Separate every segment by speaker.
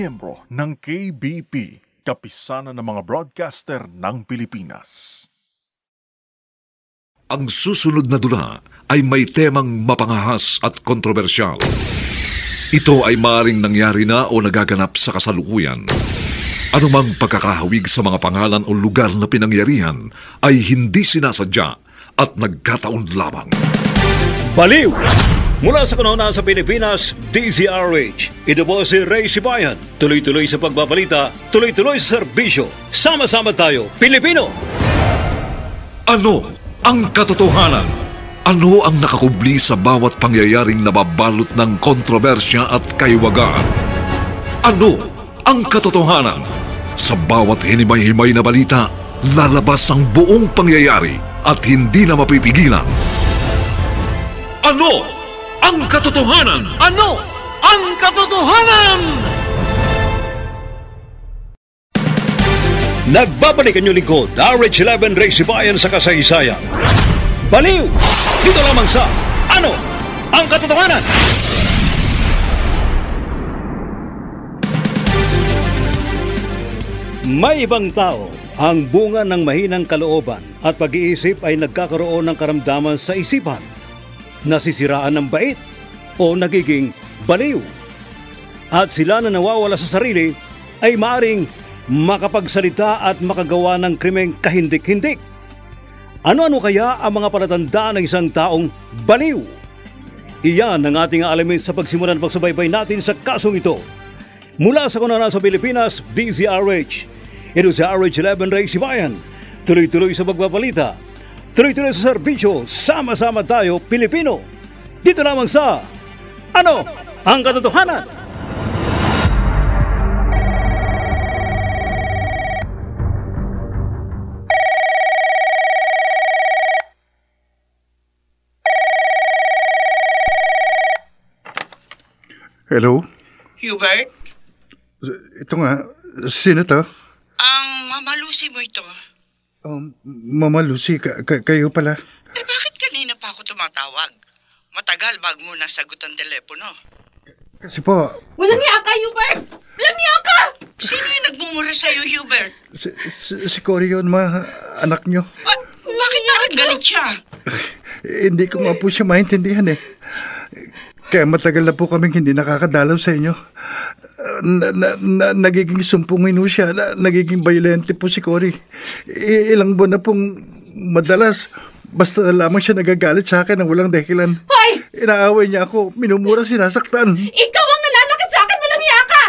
Speaker 1: miyembro ng KBP, Kapisanan ng mga Broadcaster ng Pilipinas.
Speaker 2: Ang susunod na dula ay may temang mapangahas at kontrobersyal. Ito ay maaaring nangyari na o nagaganap sa kasalukuyan. Anumang pagkakahawig sa mga pangalan o lugar na pinangyarihan ay hindi sinasadya at nagkataon lamang.
Speaker 3: Baliw! Mula sa kanuna sa Pilipinas, DZRH. Ito po si Ray Sibayan. Tuloy-tuloy sa pagbabalita, tuloy-tuloy sa serbisyo. Sama-sama tayo, Pilipino!
Speaker 2: Ano ang katotohanan? Ano ang nakakubli sa bawat pangyayaring nababalot ng kontrobersya at kaiwagaan? Ano ang katotohanan? Sa bawat hinimay-himay na balita, lalabas ang buong pangyayari at hindi na mapipigilan. Ano ang katotohanan?
Speaker 3: Ano ang katotohanan? Nagbabalik ang inyong lingkod, RH11 Ray Sibayan sa kasaysayan. Baliw! Dito lamang sa Ano ang Katotohanan? May ibang tao, ang bunga ng mahinang kalooban at pag-iisip ay nagkakaroon ng karamdaman sa isipan, nasisiraan ng bait o nagiging baliw. At sila na nawawala sa sarili ay maaring makapagsalita at makagawa ng krimeng kahindik-hindik. Ano-ano kaya ang mga palatandaan ng isang taong baliw? Iyan ang ating alamin sa pagsimulan ng pagsubaybay natin sa kasong ito. Mula sa kanuna sa Pilipinas, DZRH. Ito sa RH11 Ray Sibayan. Tuloy-tuloy sa pagbabalita, tuloy-tuloy sa serbisyo, sama-sama tayo, Pilipino. Dito lamang sa Ano ang Katotohanan?
Speaker 4: Hello?
Speaker 5: Hubert?
Speaker 4: Ito nga, sino to?
Speaker 5: Ang Mama Lucy mo ito.
Speaker 4: Mama Lucy, kayo pala.
Speaker 5: Bakit kanina pa ako tumatawag? Matagal bago mo nasagot ang telepono.
Speaker 4: Kasi po...
Speaker 5: Walang niya ka, Hubert! Walang niya ka! Sino yung nagmumura sa'yo, Hubert?
Speaker 4: Si Cory yun, anak nyo.
Speaker 5: Bakit parang galit siya?
Speaker 4: Hindi ko nga po siya maintindihan eh. Kaya matagal na po kaming hindi nakakadalaw sa inyo. Nagiging sumpungin po siya. Nagiging violente po si Cory. Ilang buwan na pong madalas. Basta na lamang siya nagagalit sa akin ng walang dahilan.
Speaker 5: Hoy!
Speaker 4: Inaaway niya ako. Minumura, sinasaktan.
Speaker 5: Ikaw ang nananakit sa akin! Walang niya ka!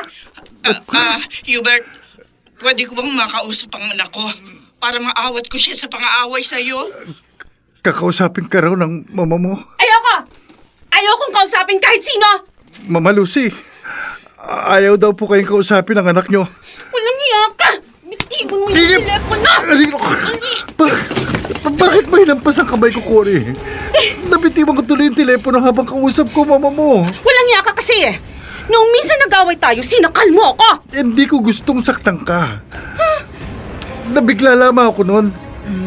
Speaker 5: Hubert, pwede ko bang makausap ang anak ko para maawat ko siya sa pang-aaway sa'yo?
Speaker 4: Kakausapin ka raw ng mama mo.
Speaker 5: Ayoko! Ayokong kausapin kahit sino!
Speaker 4: Mama Lucy, ayaw daw po kayong kausapin ng anak nyo.
Speaker 5: Walang niya ka! Bitiwan mo yung telepono!
Speaker 4: Bakit may hinampas ang kamay ko, Cory? Nabitiwan ko tuloy yung telepono habang kausap ko, mama mo.
Speaker 5: Walang niya ka kasi eh! Noong minsan nag-away tayo, sinakal mo ako!
Speaker 4: Hindi ko gustong saktan ka. Nabigla lamang ako noon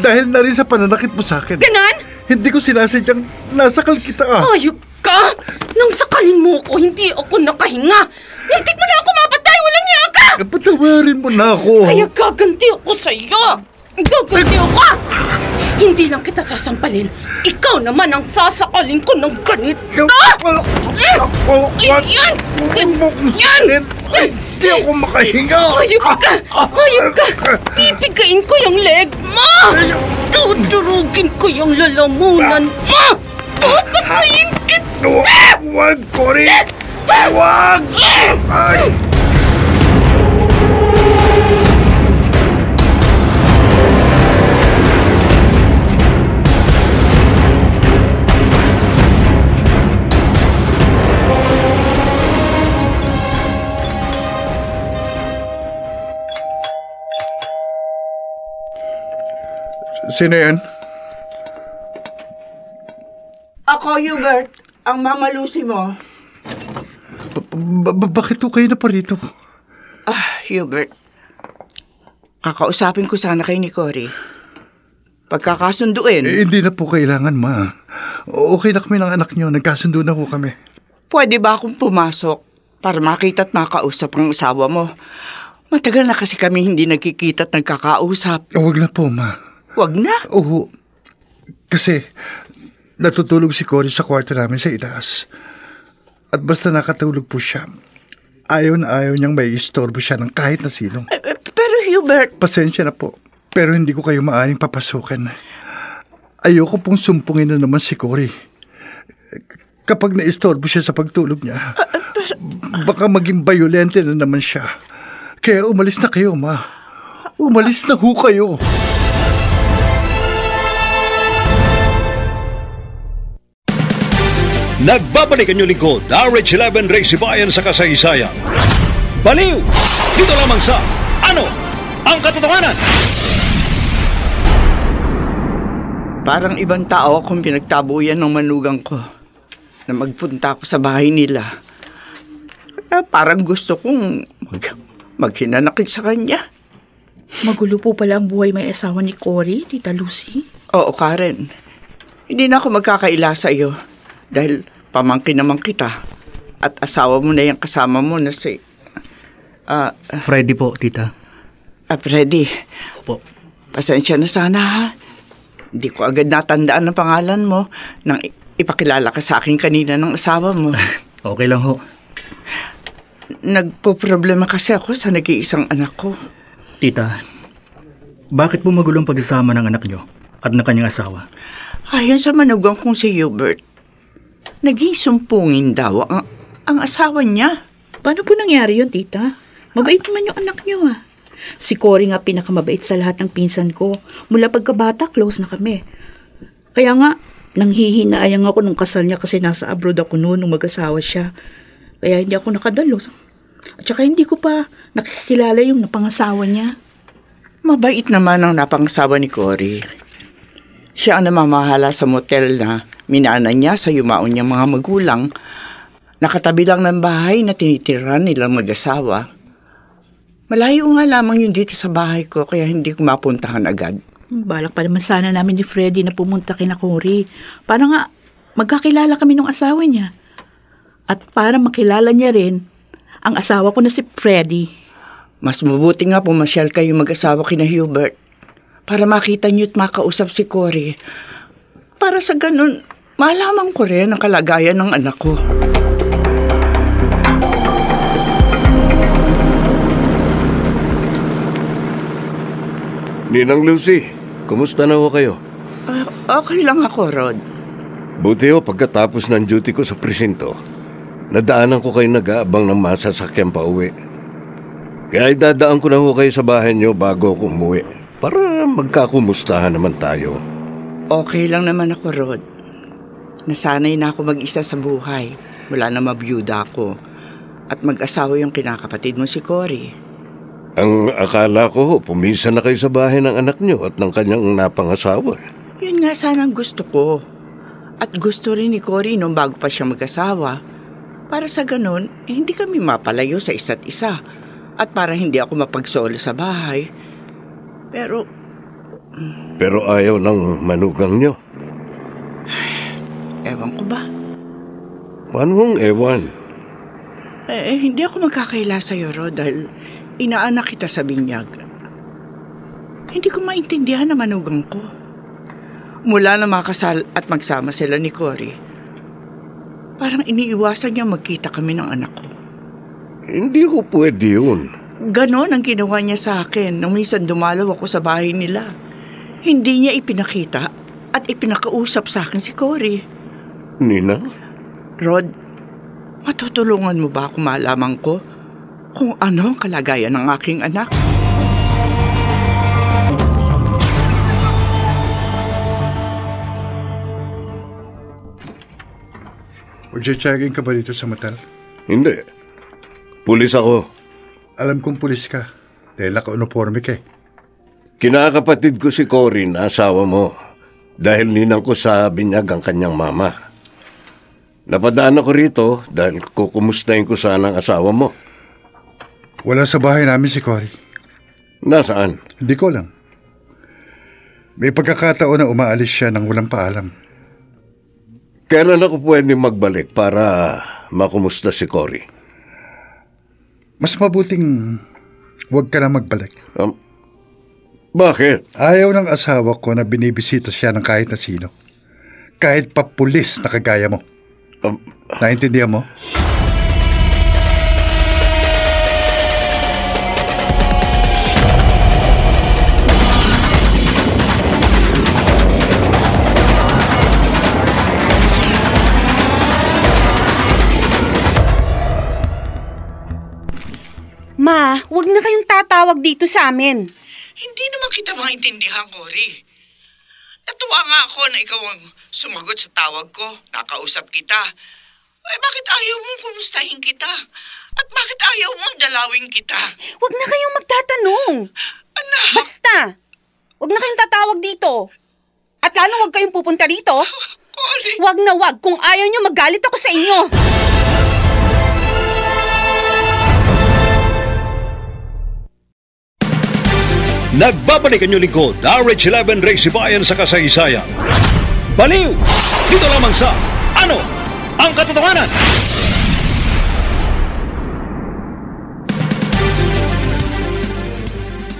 Speaker 4: dahil na rin sa pananakit mo sa akin.
Speaker 5: Ganon?
Speaker 4: Hindi ko sinasadyang nasakal kita.
Speaker 5: Ayop ka! Nang sakalin mo ako, hindi ako nakahinga. Muntik mo na ako mapatay, walang niya ka!
Speaker 4: Patawarin mo na ako.
Speaker 5: Kaya gaganti ako sa'yo. Gaganti ako! Hindi lang kita sasampalin. Ikaw naman ang sasakalin ko ng ganito! Yan! Yan!
Speaker 4: Hindi ako makahinga!
Speaker 5: Ayop ka! Ayop ka! Pipigain ko yung leg mo! Dudurugin ko yung lalamunan mo! Papatayin kita!
Speaker 4: Huwag, Cory! Huwag! Ay! Sino yan?
Speaker 6: Ako, Hubert. Ang Mama Lucy mo.
Speaker 4: Bakit ko kayo na pa rito?
Speaker 6: Hubert. Kakausapin ko sana kay ni Cory. Pagkakasunduin.
Speaker 4: Hindi na po kailangan, ma. Okay na kami ng anak nyo. Nagkasundo na po kami.
Speaker 6: Pwede ba akong pumasok para makita at makausap ang asawa mo. Matagal na kasi kami hindi nagkikita at nagkakausap.
Speaker 4: Huwag na po, Ma.
Speaker 6: Wag na.
Speaker 4: Oo. Kasi natutulog si Cory sa kwarto namin sa itaas. At basta nakatulog po siya, ayaw na ayaw niyang may istorbo siya ng kahit na sino.
Speaker 6: Pero Hubert...
Speaker 4: Pasensya na po, pero hindi ko kayo maaaring papasukin. Ayoko pong sumpungin na naman si Cory. Kapag naistorbo siya sa pagtulog niya, baka maging bayolente na naman siya. Kaya umalis na kayo, Ma. Umalis na ho kayo.
Speaker 3: Nagbabalik ang inyong lingkod, RH11 Race Bayan sa kasaysayan. Baliw! Dito lamang sa Ano ang Katotohanan?
Speaker 6: Parang ibang tao akong pinagtabuyan ng manugang ko na magpunta ako sa bahay nila. Parang gusto kong maghinanakit sa kanya.
Speaker 5: Magulo po pala ang buhay may asawa ni Cory, Tita Lucy.
Speaker 6: Oo, Karen. Hindi na ako magkakaila sa iyo dahil pamangkin naman kita at asawa mo na yung kasama mo na si...
Speaker 7: Freddy po, Tita.
Speaker 6: Freddy.
Speaker 7: Opo.
Speaker 6: Pasensya na sana, ha? Hindi ko agad natandaan ang pangalan mo nang ipakilala ka sa akin kanina ng asawa mo.
Speaker 7: Okay lang ho.
Speaker 6: Nagpo-problema kasi ako sa nag-iisang anak ko.
Speaker 7: Tita, bakit po magulong pagsasama ng anak nyo at ng kanyang asawa?
Speaker 6: Ayon sa manugang kong si Hubert, naging sumpungin daw ang asawa niya.
Speaker 5: Paano po nangyari yun, Tita? Mabait naman yung anak niyo, ah. Si Cory nga pinakamabait sa lahat ng pinsan ko. Mula pagkabata, close na kami. Kaya nga, nanghihinayang ako nung kasal niya kasi nasa abroad ako noon nung mag-asawa siya. Kaya hindi ako nakadalo. At saka hindi ko pa nakikilala yung napangasawa niya.
Speaker 6: Mabait naman ang napangasawa ni Cory. Siya ang namamahala sa motel na minana niya sa yumaon niyang mga magulang. Nakatabi lang ng bahay na tinitirahan nilang mag-asawa. Malayo nga lamang yun dito sa bahay ko kaya hindi ko mapuntahan agad.
Speaker 5: Balak pa naman sana namin ni Freddy na pumunta kina Cory. Para nga magkakilala kami ng asawa niya. At para makilala niya rin ang asawa ko na si Freddy.
Speaker 6: Mas mabuti nga pumasyal kayo mag-asawa kina Hubert para makita niyo at makausap si Cory. Para sa ganun, malaman ko rin ang kalagayan ng anak ko.
Speaker 8: Ninang Lucy, kumusta na ho kayo?
Speaker 6: Okay lang ako, Rod.
Speaker 8: Buti ho pagkatapos ng duty ko sa presinto, nadaanan ko kayo nag-aabang ng masasakyan pa uwi. Kaya idadaan ko na ho kayo sa bahay niyo bago ako umuwi para magkakumustahan naman tayo.
Speaker 6: Okay lang naman ako, Rod. Nasanay na ako mag-isa sa buhay. Wala na mabiyuda ako. At mag-asawa yung kinakapatid mo si Cory.
Speaker 8: Ang akala ko, pumisa na kayo sa bahay ng anak niyo at ng kanyang napangasawa.
Speaker 6: Yun nga sana ang gusto ko. At gusto rin ni Cory nung bago pa siya mag-asawa. Para sa ganun, hindi kami mapalayo sa isa't isa. At para hindi ako mapagsolo sa bahay. Pero
Speaker 8: ayaw ng manugang niyo.
Speaker 6: Ewan ko ba?
Speaker 8: Paano hong ewan?
Speaker 6: Hindi ako magkakaila sa'yo, Rod, dahil inaanak kita sa binyag. Hindi ko maintindihan ang manugang ko. Mula na makasal at magsama sila ni Cory, parang iniiwasan niya magkita kami ng anak ko.
Speaker 8: Hindi ko pwede yun.
Speaker 6: Ganon ang ginawa niya sa akin nung minsan dumalaw ako sa bahay nila. Hindi niya ipinakita at ipinakausap sa akin si Cory.
Speaker 8: Nina?
Speaker 6: Rod, matutulungan mo ba ako malaman ko kung ano ang kalagayan ng aking anak?
Speaker 4: Magche-checking ka ba dito sa motel?
Speaker 8: Hindi. Pulis ako.
Speaker 4: Alam kong pulis ka dahil naka-uniforme ka eh.
Speaker 8: Kinakapatid ko si Cory na asawa mo dahil ninang ko sa binyag ang kanyang mama. Napadaan ako rito dahil kukumustahin ko sana ang asawa mo.
Speaker 4: Wala sa bahay namin si Cory.
Speaker 8: Nasaan?
Speaker 4: Hindi ko lang. May pagkakataon na umaalis siya nang walang paalam.
Speaker 8: Kailan ako pwede magbalik para makumusta si Cory?
Speaker 4: Mas mabuting huwag ka na magbalik.
Speaker 8: Bakit?
Speaker 4: Ayaw ng asawa ko na binibisita siya ng kahit na sino. Kahit pa pulis na kagaya mo. Naintindihan mo?
Speaker 9: Ma, huwag na kayong tatawag dito sa amin.
Speaker 6: Hindi naman kita maintindihan, Cory. Natuwa nga ako na ikaw ang sumagot sa tawag ko. Nakausap kita. Ay, bakit ayaw mong kumustahin kita? At bakit ayaw mong dalawin kita?
Speaker 9: Huwag na kayong magtatanong.
Speaker 6: Anak!
Speaker 9: Basta, huwag na kayong tatawag dito. At lalo huwag kayong pupunta rito.
Speaker 6: Cory!
Speaker 9: Huwag na huwag. Kung ayaw nyo, magalit ako sa inyo.
Speaker 3: Nagbabalik ang inyong lingkod, RH11 Ray Sibayan sa kasaysayan. Baliw! Dito lamang sa Ano ang Katotohanan?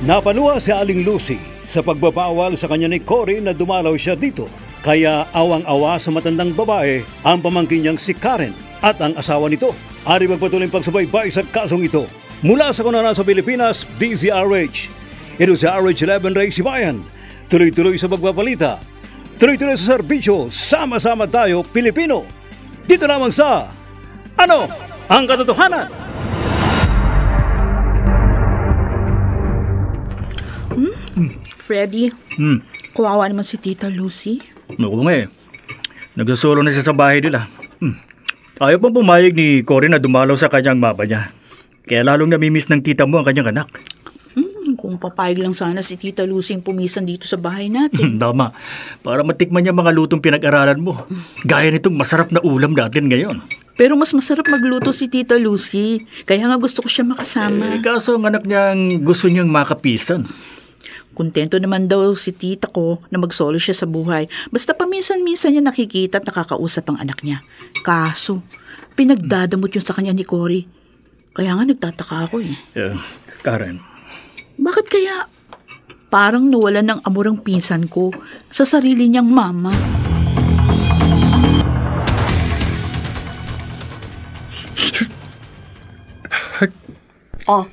Speaker 3: Napaluha si Aling Lucy sa pagbabawal sa kanya ni Cory na dumalaw siya dito. Kaya awang-awa sa matandang babae ang pamangkin niyang si Karen at ang asawa nito. Ari magpatuloy pagsubaybay sa kasong ito. Mula sa kunanan sa Pilipinas, DZRH. Ito sa RH11 Ray Sibayan. Tuloy-tuloy sa pagbabalita. Tuloy-tuloy sa serbisyo. Sama-sama tayo, Pilipino. Dito lamang sa Ano ang Katotohanan?
Speaker 5: Freddy, kawawa naman si Tita Lucy.
Speaker 7: Oo nga eh. Nagsusulong na siya sa bahay nila. Ayaw pang pumayag ni Cory na dumalaw sa kanyang mama niya. Kaya lalong namimiss ng tita mo ang kanyang anak.
Speaker 5: Kung papayag lang sana si Tita Lucy yung pumisan dito sa bahay natin.
Speaker 7: Tama. Para matikman niya mga lutong pinag-aralan mo. Gaya nitong masarap na ulam natin ngayon.
Speaker 5: Pero mas masarap magluto si Tita Lucy. Kaya nga gusto ko siya makasama.
Speaker 7: Kaso ang anak niyang gusto niyang makapisan.
Speaker 5: Kontento naman daw si tita ko na magsolo siya sa buhay. Basta paminsan-minsan niya nakikita at nakakausap ang anak niya. Kaso, pinagdadamot yun sa kanya ni Cory. Kaya nga nagtataka ako eh.
Speaker 7: Karen.
Speaker 5: Bakit kaya parang nawalan ng amor ang pinsan ko sa sarili niyang mama?
Speaker 9: Oh,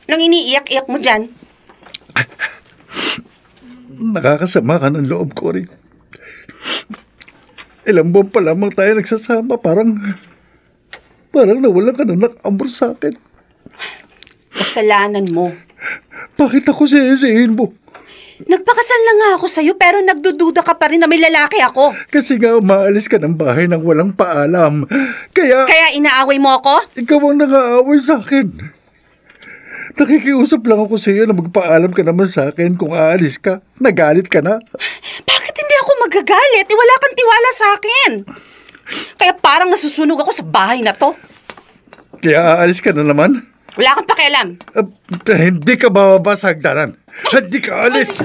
Speaker 9: nang iniiyak-iyak mo dyan?
Speaker 4: Nakakasama ka ng loob, Cory. Ilang buwan pa lamang tayo nagsasama. Parang nawalan ka na ng amor sa akin.
Speaker 9: Kasalanan mo.
Speaker 4: Bakit ako sisihin mo?
Speaker 9: Nagpakasal na nga ako sa'yo pero nagdududa ka pa rin na may lalaki ako.
Speaker 4: Kasi nga umaalis ka ng bahay nang walang paalam. Kaya
Speaker 9: Inaaway mo ako?
Speaker 4: ikaw ang nang-aaway sa akin. Nakikiusap lang ako sa iyo na magpaalam ka naman sa akin kung aalis ka. Nagalit ka na.
Speaker 9: Bakit hindi ako magagalit? Wala kang tiwala sa akin. Kaya parang nasusunog ako sa bahay na to.
Speaker 4: Kaya aalis ka na naman?
Speaker 9: Wala kang pakialam.
Speaker 4: Hindi ka bababa sa hagdanan. Hindi ka alis.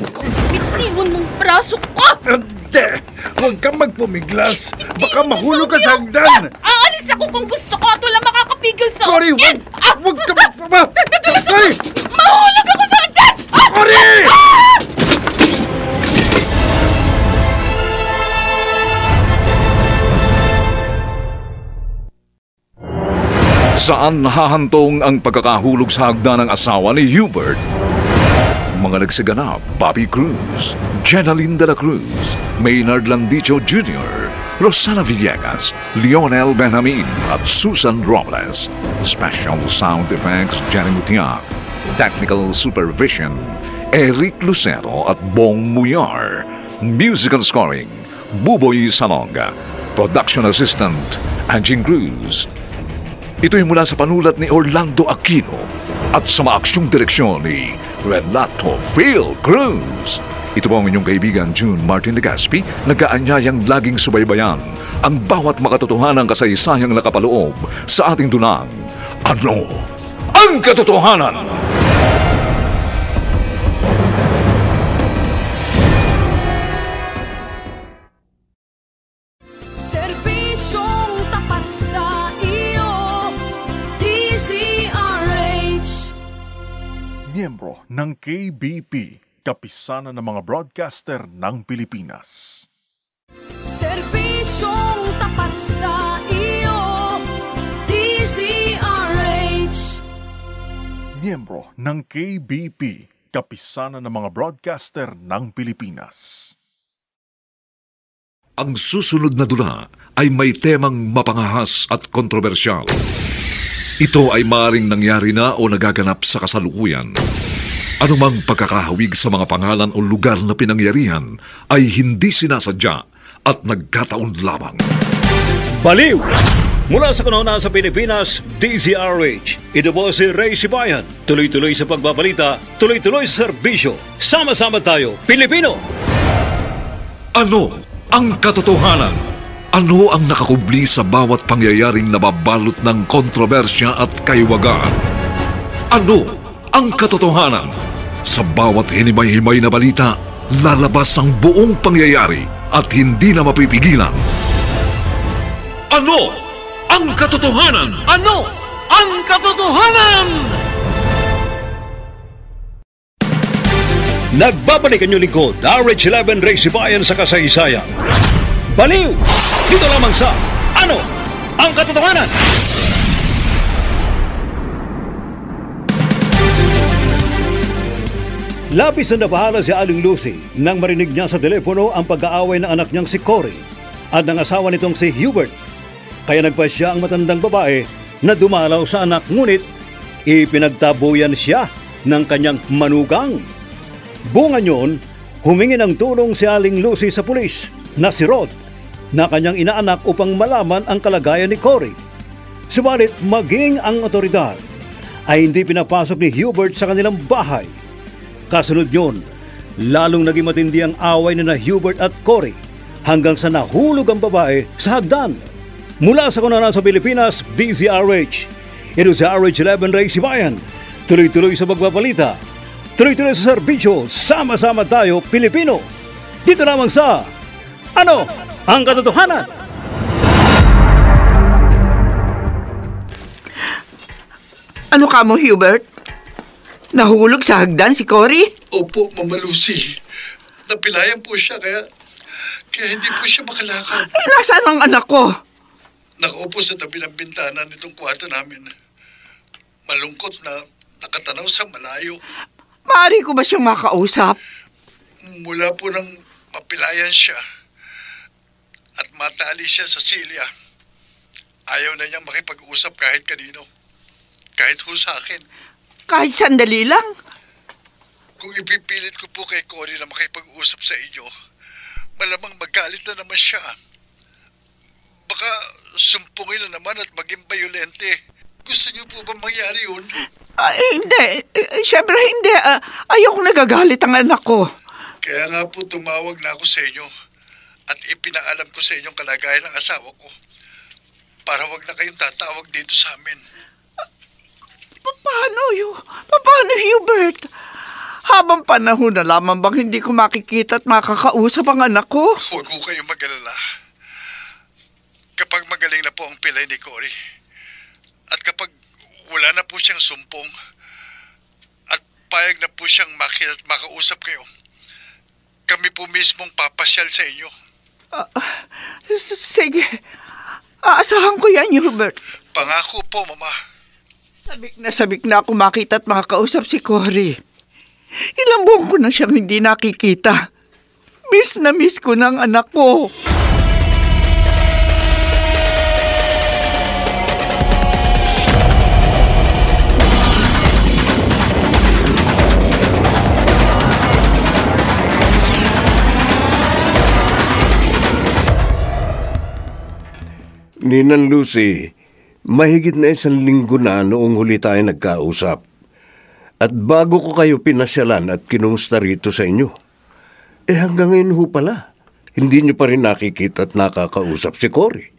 Speaker 9: Bitiwan mong braso ko!
Speaker 4: Hindi! Huwag kang magpumiglas. Baka mahulog ka sa hagdan.
Speaker 9: Aalis ako kung gusto ko at wala makakapigil sa
Speaker 4: Cory,
Speaker 9: akin.
Speaker 4: huwag ka magpuma! Cory!
Speaker 9: Mahulog ako sa hagdan!
Speaker 4: Cory!
Speaker 2: Saan hahantong ang pagkakahulog sa hagdan ng asawa ni Hubert? Mga nagsiganap, Bobby Cruz, Jenaline de la Cruz, Maynard Landicho Jr., Rosana Villegas, Lionel Benjamin at Susan Robles. Special Sound Effects, Jenny Mutiak. Technical Supervision, Eric Lucero at Bong Muyar. Musical Scoring, Buboy Salonga. Production Assistant, Anjing Cruz. Ito'y mula sa panulat ni Orlando Aquino at sa maaksyong direksyon ni Renato Phil Cruz. Ito po ang inyong kaibigan June Martin Legaspi, nag-aanyayang laging subaybayan ang bawat makatotohanang kasaysayang nakapaloob sa ating dunang. Ano ang Katotohanan?
Speaker 10: Serbisyong tapat sa iyo, DZRH.
Speaker 1: Miyembro ng KBP, Kapisanan ng mga Broadcaster ng Pilipinas.
Speaker 10: Serbisyong tapat sa iyo, DZRH.
Speaker 1: Miyembro ng KBP, Kapisanan ng mga Broadcaster ng Pilipinas.
Speaker 2: Ang susunod na dula ay may temang mapangahas at kontrobersyal. Ito ay maaaring nangyari na o nagaganap sa kasalukuyan. Anumang pagkakahawig sa mga pangalan o lugar na pinangyarihan ay hindi sinasadya at nagkataon lamang.
Speaker 3: Baliw! Mula sa kanuna sa Pilipinas, DZRH. Ito po si Ray Sibayan. Tuloy-tuloy sa pagbabalita, tuloy-tuloy sa serbisyo. Sama-sama tayo, Pilipino!
Speaker 2: Ano ang katotohanan? Ano ang nakakubli sa bawat pangyayaring nababalot ng kontrobersya at kaiwagaan? Ano ang katotohanan? Sa bawat hinimay-himay na balita, lalabas ang buong pangyayari at hindi na mapipigilan. Ano ang katotohanan?
Speaker 10: Ano ang katotohanan?
Speaker 3: Nagbabalik ang inyong lingkod, RH11 Ray Sibayan sa kasaysayan. Baliw! Dito lamang sa Ano ang Katotohanan? Labis na nabahala si Aling Lucy nang marinig niya sa telepono ang pag-aaway ng anak niyang si Cory at ng asawa nitong si Hubert. Kaya nagpasya ang matandang babae na dumalaw sa anak, ngunit ipinagtabuyan siya ng kanyang manugang. Bunga niyon, humingi ng tulong si Aling Lucy sa pulis na si Rod na kanyang inaanak upang malaman ang kalagayan ni Cory. Subalit maging ang otoridad ay hindi pinapasok ni Hubert sa kanilang bahay. Kasunod niyon, lalong naging matindi ang away na Hubert at Cory hanggang sa nahulog ang babae sa hagdan. Mula sa kanuna sa Pilipinas, DZRH. Ito sa RH11 Ray Sibayan. Tuloy-tuloy sa pagbabalita, tuloy-tuloy sa serbisyo, sama-sama tayo, Pilipino. Dito lamang sa Ano ang Katotohanan?
Speaker 6: Ano ka mo, Hubert? Nahulog sa hagdan si Cory?
Speaker 4: Opo, Mama Lucy. Napilayan po siya, kaya hindi po siya makalakad.
Speaker 6: Nasaan ang anak ko?
Speaker 4: Nakaupo sa tabi ng bintana nitong kwarto namin. Malungkot na nakatanaw sa malayo.
Speaker 6: Maaari ko ba siyang makausap?
Speaker 4: Mula po nang mapilayan siya at matali siya sa silya, ayaw na niyang makipag-usap kahit kanino. Kahit ho sa akin.
Speaker 6: Kahit sandali lang?
Speaker 4: Kung ipipilit ko po kay Cory na makipag-usap sa inyo, malamang magalit na naman siya. Baka sumpungin na naman at maging bayolente. Gusto niyo po ba mangyari yun?
Speaker 6: Hindi. Siyempre hindi. Ayoko nagagalit ang anak ko.
Speaker 4: Kaya nga po tumawag na ako sa inyo at ipinaalam ko sa inyong kalagayan ng asawa ko para wag na kayong tatawag dito sa amin. Paano, Hubert? Habang panahon na lamang bang hindi ko makikita at makakausap ang anak ko? Huwag ko kayong mag-alala. Kapag magaling na po ang pilay ni Cory at kapag wala na po siyang sumpong at payag na po siyang makausap kayo, kami po mismong papasyal sa inyo. Sige. Aasahan ko yan, Hubert. Pangako po, Mama. Sabik na ako makita at makakausap si Cory. Ilang buwan ko na siyang hindi nakikita. Miss na miss ko ng anak ko.
Speaker 8: Ninang Lucy, mahigit na 1 linggo na noong huli tayo nagkausap. At bago ko kayo pinasyalan at kinumusta rito sa inyo, hanggang ngayon ho pala, hindi niyo pa rin nakikita at nakakausap si Cory.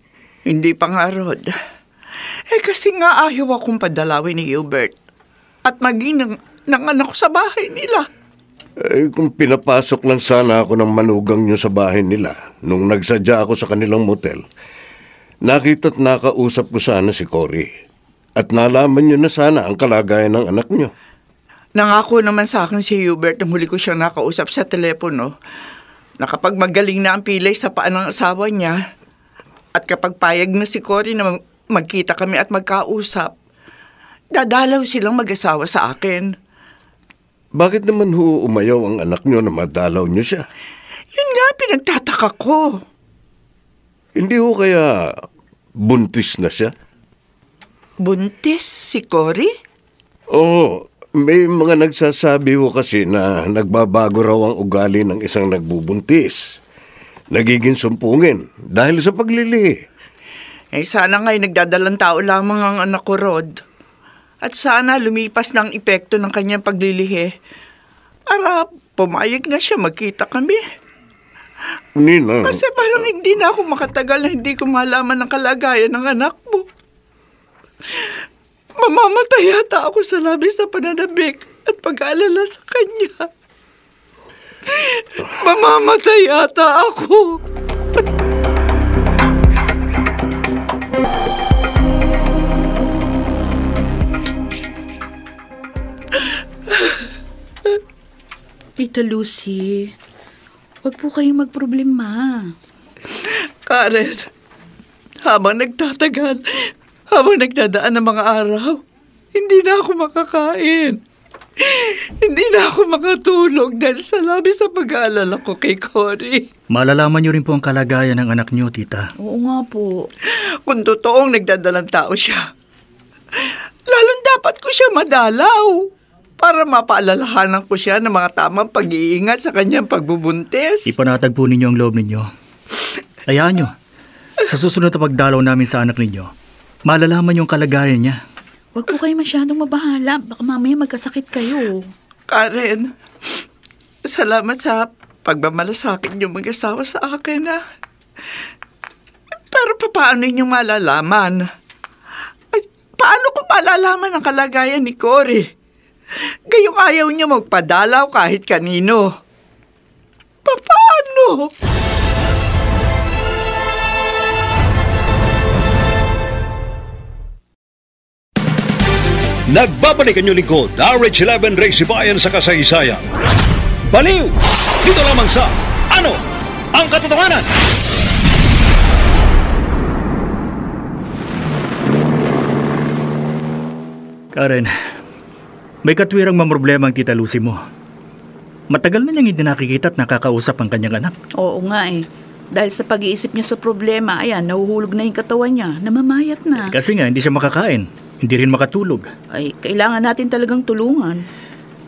Speaker 6: Hindi pa nga, Rod. Kasi nga ayaw akong padalawin ni Hubert at maging ng anak ko sa bahay nila.
Speaker 8: Kung pinapasok lang sana ako ng manugang niyo sa bahay nila nung nagsadya ako sa kanilang motel, nakita't nakausap ko sana si Cory at nalaman niyo na sana ang kalagayan ng anak niyo.
Speaker 6: Nangako naman sa akin si Hubert nung huli ko siyang nakausap sa telepono na kapag magaling na ang pilay sa paa ng asawa niya at kapag payag na si Cory na magkita kami at magkausap, dadalaw silang mag-asawa sa akin.
Speaker 8: Bakit naman umayaw ang anak niyo na madalaw niyo siya?
Speaker 6: Yun nga, pinagtataka ko.
Speaker 8: Hindi kaya buntis na siya?
Speaker 6: Buntis si Cory?
Speaker 8: Oo, may mga nagsasabi kasi na nagbabago raw ang ugali ng isang nagbubuntis. Nagiging sumpungin dahil sa paglilihi.
Speaker 6: Sana nga'y nagdadalang tao lamang ang anak ko, Rod. At sana lumipas ng epekto ng kanyang paglilihi para pumayag na siya magkita kami.
Speaker 8: Nina.
Speaker 6: Kasi parang hindi na ako makatagal na hindi ko malaman ang kalagayan ng anak mo. Mamamatay yata ako sa labis na pananabik at pag-aalala sa kanya. Mamamatay yata ako.
Speaker 5: Tita Lucy, huwag po kayong magproblema.
Speaker 6: Karen, habang nagtatagal, habang nagdadaan ng mga araw, hindi na ako makakain. Hindi na ako makatulog dahil sa labis sa pag-aalala ko kay Cory.
Speaker 7: Malalaman niyo rin po ang kalagayan ng anak niyo, tita.
Speaker 5: Oo nga po.
Speaker 6: Kung totoong nagdadalang tao siya, lalong dapat ko siya madalaw para mapaalalahanan ko siya ng mga tamang pag-iingat sa kanyang pagbubuntis.
Speaker 7: Ipanatag po ninyo ang loob ninyo. Hayaan niyo, sa susunod na pagdalaw namin sa anak ninyo, malalaman yung kalagayan niya.
Speaker 5: Huwag po kayo masyadong mabahala. Baka mamaya magkasakit kayo.
Speaker 6: Karen, salamat sa pagmamalasakit niyong mag-asawa sa akin, ha? Pero paano ninyong malalaman? Paano ko malalaman ang kalagayan ni Cory? Gayong ayaw niya magpadalaw kahit kanino. Paano?
Speaker 3: Nagbabalik ang inyong lingkod, RH11 Race Bayan sa kasaysayan. Baliw! Dito lamang sa Ano ang Katotohanan? Karen, may katwirang mamroblema ang tita Lucy mo. Matagal na niyang hindi nakikita at nakakausap ang kanyang anak.
Speaker 5: Oo nga eh. Dahil sa pag-iisip niya sa problema, ayan, nahuhulog na yung katawan niya, namamayat na.
Speaker 7: Kasi nga, hindi siya makakain. Hindi rin makatulog.
Speaker 5: Ay, kailangan natin talagang tulungan.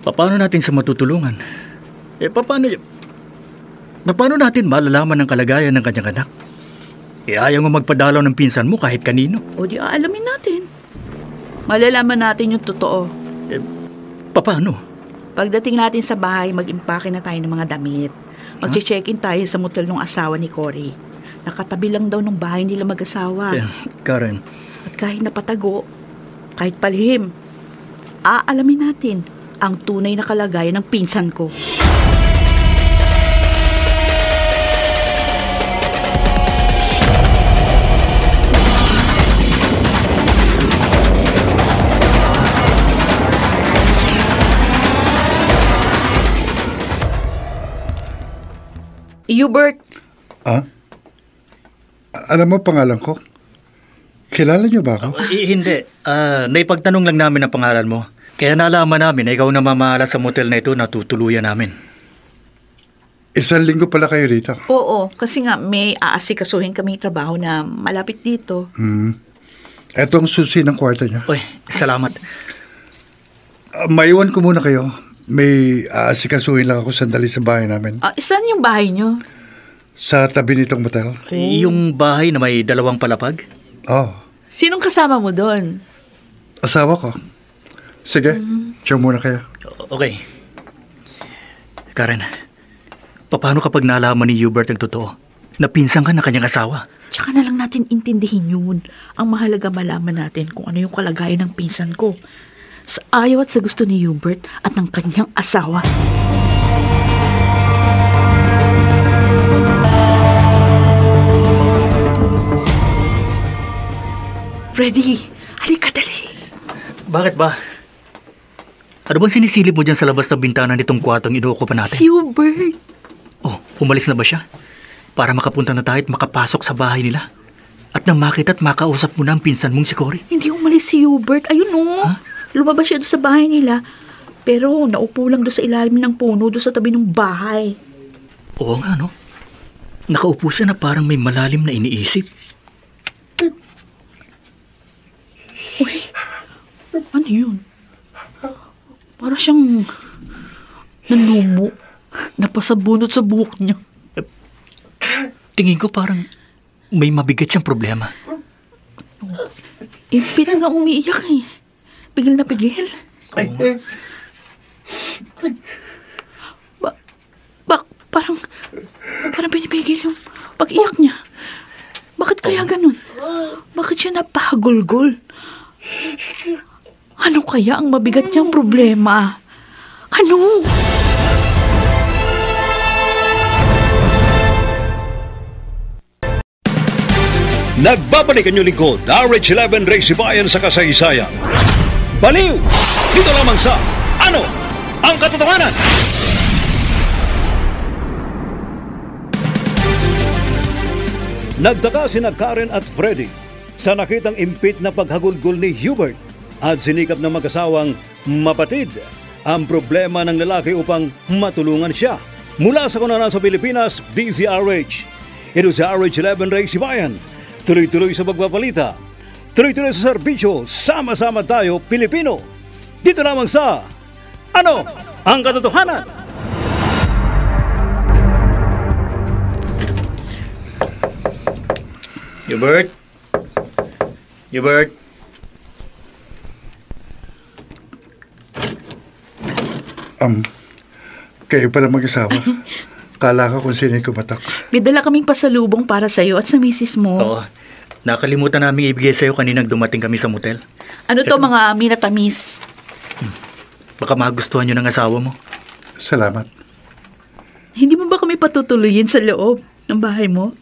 Speaker 7: Paano natin siya matutulungan? Paano natin malalaman ang kalagayan ng kanyang anak? Ayaw mo magpadalaw ng pinsan mo kahit kanino.
Speaker 5: O di aalamin natin. Malalaman natin yung totoo.
Speaker 7: Paano?
Speaker 5: Pagdating natin sa bahay, mag-impake na tayo ng mga damit. Mag-check-in tayo sa motel ng asawa ni Cory. Nakatabi lang daw ng bahay nila mag-asawa.
Speaker 7: Karen.
Speaker 5: At kahit napatago, kahit palihim, aalamin natin ang tunay na kalagayan ng pinsan ko. Hubert.
Speaker 4: Alam mo pangalan ko? Kilala niyo ba ako?
Speaker 7: Hindi. Naipagtanong lang namin ang pangalan mo. Kaya nalaman namin na ikaw na mamahala sa motel na ito na tutuluyan namin.
Speaker 4: Isang linggo pala kayo rito.
Speaker 5: Oo, kasi nga may aasikasuhin kami trabaho na malapit dito.
Speaker 4: Eto ang susi ng kwarto niyo.
Speaker 7: Uy, salamat.
Speaker 4: Maiwan ko muna kayo. May aasikasuhin lang ako sandali sa bahay namin.
Speaker 5: Saan yung bahay niyo?
Speaker 4: Sa tabi nitong motel.
Speaker 7: Yung bahay na may 2 palapag?
Speaker 4: Oh.
Speaker 5: Sinong kasama mo doon?
Speaker 4: Asawa ko. Sige, tiyo muna kayo.
Speaker 7: Okay. Karen, paano kapag nalaman ni Hubert ang totoo? Napinsan ka na kanyang asawa?
Speaker 5: Tsaka na lang natin intindihin yun. Ang mahalaga malaman natin kung ano yung kalagayan ng pinsan ko. Sa ayaw at sa gusto ni Hubert at ng kanyang asawa. Freddy, halika dali.
Speaker 7: Bakit ba? Ano bang sinisilip mo dyan sa labas ng bintana nitong kwartong inuukupan natin?
Speaker 5: Si Hubert.
Speaker 7: Oh, umalis na ba siya? Para makapunta na tayo at makapasok sa bahay nila. At nang makita at makausap mo na ang pinsan mong si Cory.
Speaker 5: Hindi umalis si Hubert. Ayun o.
Speaker 7: Huh?
Speaker 5: Lumabas siya doon sa bahay nila. Pero naupo lang doon sa ilalim ng puno doon sa tabi ng bahay.
Speaker 7: Oo nga, no? Nakaupo siya na parang may malalim na iniisip.
Speaker 5: Uy, ano yun? Para siyang nanumo. Napasabunot sa buhok niya.
Speaker 7: Tingin ko parang may mabigat siyang problema.
Speaker 5: Impit nga umiiyak eh. Pigil na pigil. Parang pinipigil yung pag-iyak niya. Bakit kaya ganun? Bakit siya napahagulgol? Ano kaya ang mabigat niyang problema? Ano?
Speaker 3: Nagbabalik ang inyong lingkod, RH11 Ray Sibayan sa kasaysayan. Baliw! Dito lamang sa Ano ang Katotohanan? Nagtaka sina Karen at Freddy sa nakitang impit na paghagulgol ni Hubert at sinikap ng mag-asawang mapatid ang problema ng lalaki upang matulungan siya. Mula sa Kunanan sa Pilipinas, DZRH. Ito sa RH11 Ray Sibayan. Tuloy-tuloy sa pagbabalita. Tuloy-tuloy sa serbisyo. Sama-sama tayo, Pilipino. Dito lamang sa Ano ang Katotohanan?
Speaker 7: Hubert? Hubert?
Speaker 4: Kayo pala mag-asawa. Kala ko kung sino yung kumatak.
Speaker 5: May dala kaming pasalubong para sa'yo at sa misis mo.
Speaker 7: Oo. Nakalimutan namin ibigay sa'yo kaninang dumating kami sa motel.
Speaker 5: Ano to mga minatamis?
Speaker 7: Baka magustuhan nyo ng asawa mo.
Speaker 4: Salamat.
Speaker 5: Hindi mo ba kami patutuloyin sa loob ng bahay mo?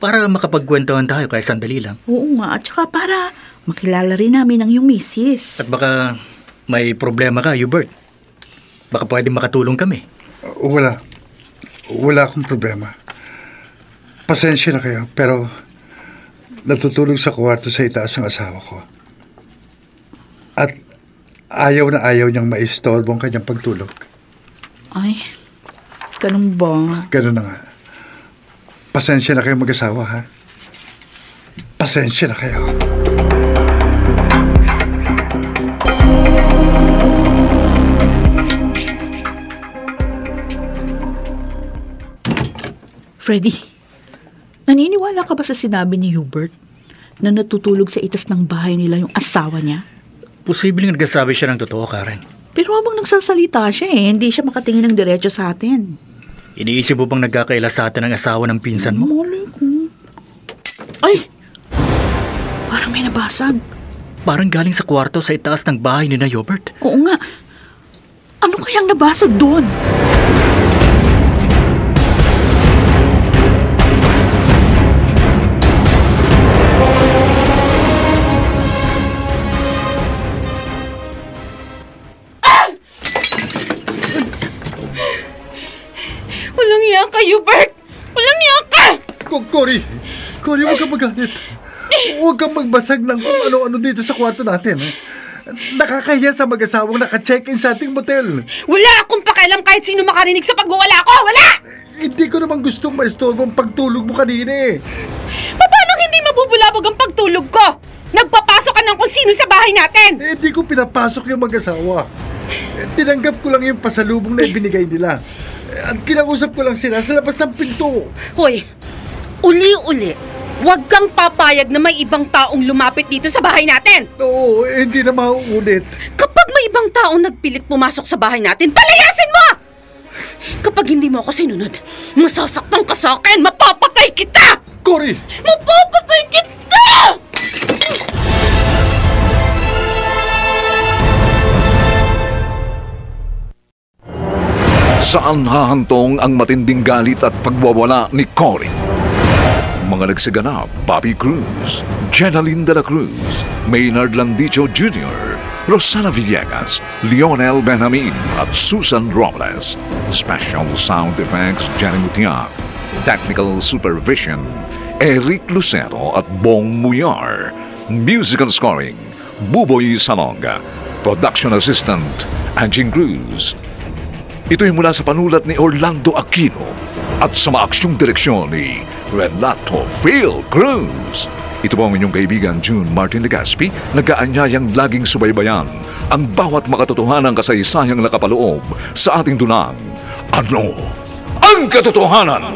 Speaker 7: Para makapagkwentuhan tayo kahit sandali lang.
Speaker 5: Oo nga, at saka para makilala rin namin ang iyong misis.
Speaker 7: At baka may problema ka, Hubert. Baka pwede makatulong kami.
Speaker 4: Wala akong problema. Pasensya na kayo, pero natutulog sa kwarto sa itaas ang asawa ko. At ayaw na ayaw niyang maistorbo ang kanyang pagtulog.
Speaker 5: Ay, ganun ba?
Speaker 4: Ganun na nga. Pasensya na kayo mag-asawa, ha? Pasensya na kayo.
Speaker 5: Freddy, naniniwala ka ba sa sinabi ni Hubert na natutulog sa itas ng bahay nila yung asawa niya?
Speaker 7: Posibleng nagsasabi siya ng totoo, Karen.
Speaker 5: Pero habang nagsasalita siya hindi siya makatingin ng diretso sa atin.
Speaker 7: Iniisip mo bang nagkakaila sa atin ang asawa ng pinsan mo?
Speaker 5: Malay ko. Ay! Parang may nabasag.
Speaker 7: Parang galing sa kwarto sa itaas ng bahay ni na Hubert.
Speaker 5: Oo nga. Ano kayang nabasag doon?
Speaker 9: Walang iya ka, Hubert! Walang iya ka!
Speaker 4: Cory, huwag kang magalit. Huwag kang magbasag ng kung ano-ano dito sa kwarto natin. Nakakahiya sa mag-asawang naka-check-in sa ating motel.
Speaker 9: Wala akong pakialam kahit sino makarinig sa pagwawala ko! Wala!
Speaker 4: Hindi ko naman gustong maistorbo ang pagtulog mo kanina eh.
Speaker 9: Paano hindi mabubulabog ang pagtulog ko? Nagpapasok ka ng kung sino sa bahay natin!
Speaker 4: Hindi ko pinapasok yung mag-asawa. Tinanggap ko lang yung pasalubong na ibinigay nila. At kinausap ko lang sila sa labas ng pinto.
Speaker 9: Hoy, uli-uli, huwag kang papayag na may ibang taong lumapit dito sa bahay natin.
Speaker 4: Oo, hindi na mauulit.
Speaker 9: Kapag may ibang taong nagpilit pumasok sa bahay natin, palayasin mo! Kapag hindi mo ako sinunod, masasaktan ka sa akin, mapapatay kita!
Speaker 4: Cory!
Speaker 9: Mapapatay kita!
Speaker 2: Saan hahantong ang matinding galit at pagwawala ni Cory? Mga nagsiganap, Bobby Cruz, Jenaline de la Cruz, Maynard Landicho Jr., Rosana Villegas, Lionel Benjamin at Susan Robles. Special Sound Effects, Jerry Mutiak. Technical Supervision, Eric Lucero at Bong Muyar. Musical Scoring, Buboy Salonga. Production Assistant, Angie Cruz. Ito'y mula sa panulat ni Orlando Aquino at sa maaksyong direksyon ni Renato Phil Cruz. Ito po ang inyong kaibigan June Martin Legaspi, nag-aanyayang laging subaybayan ang bawat makatotohanang kasaysayang nakapaloob sa ating dunang. Ano ang katotohanan?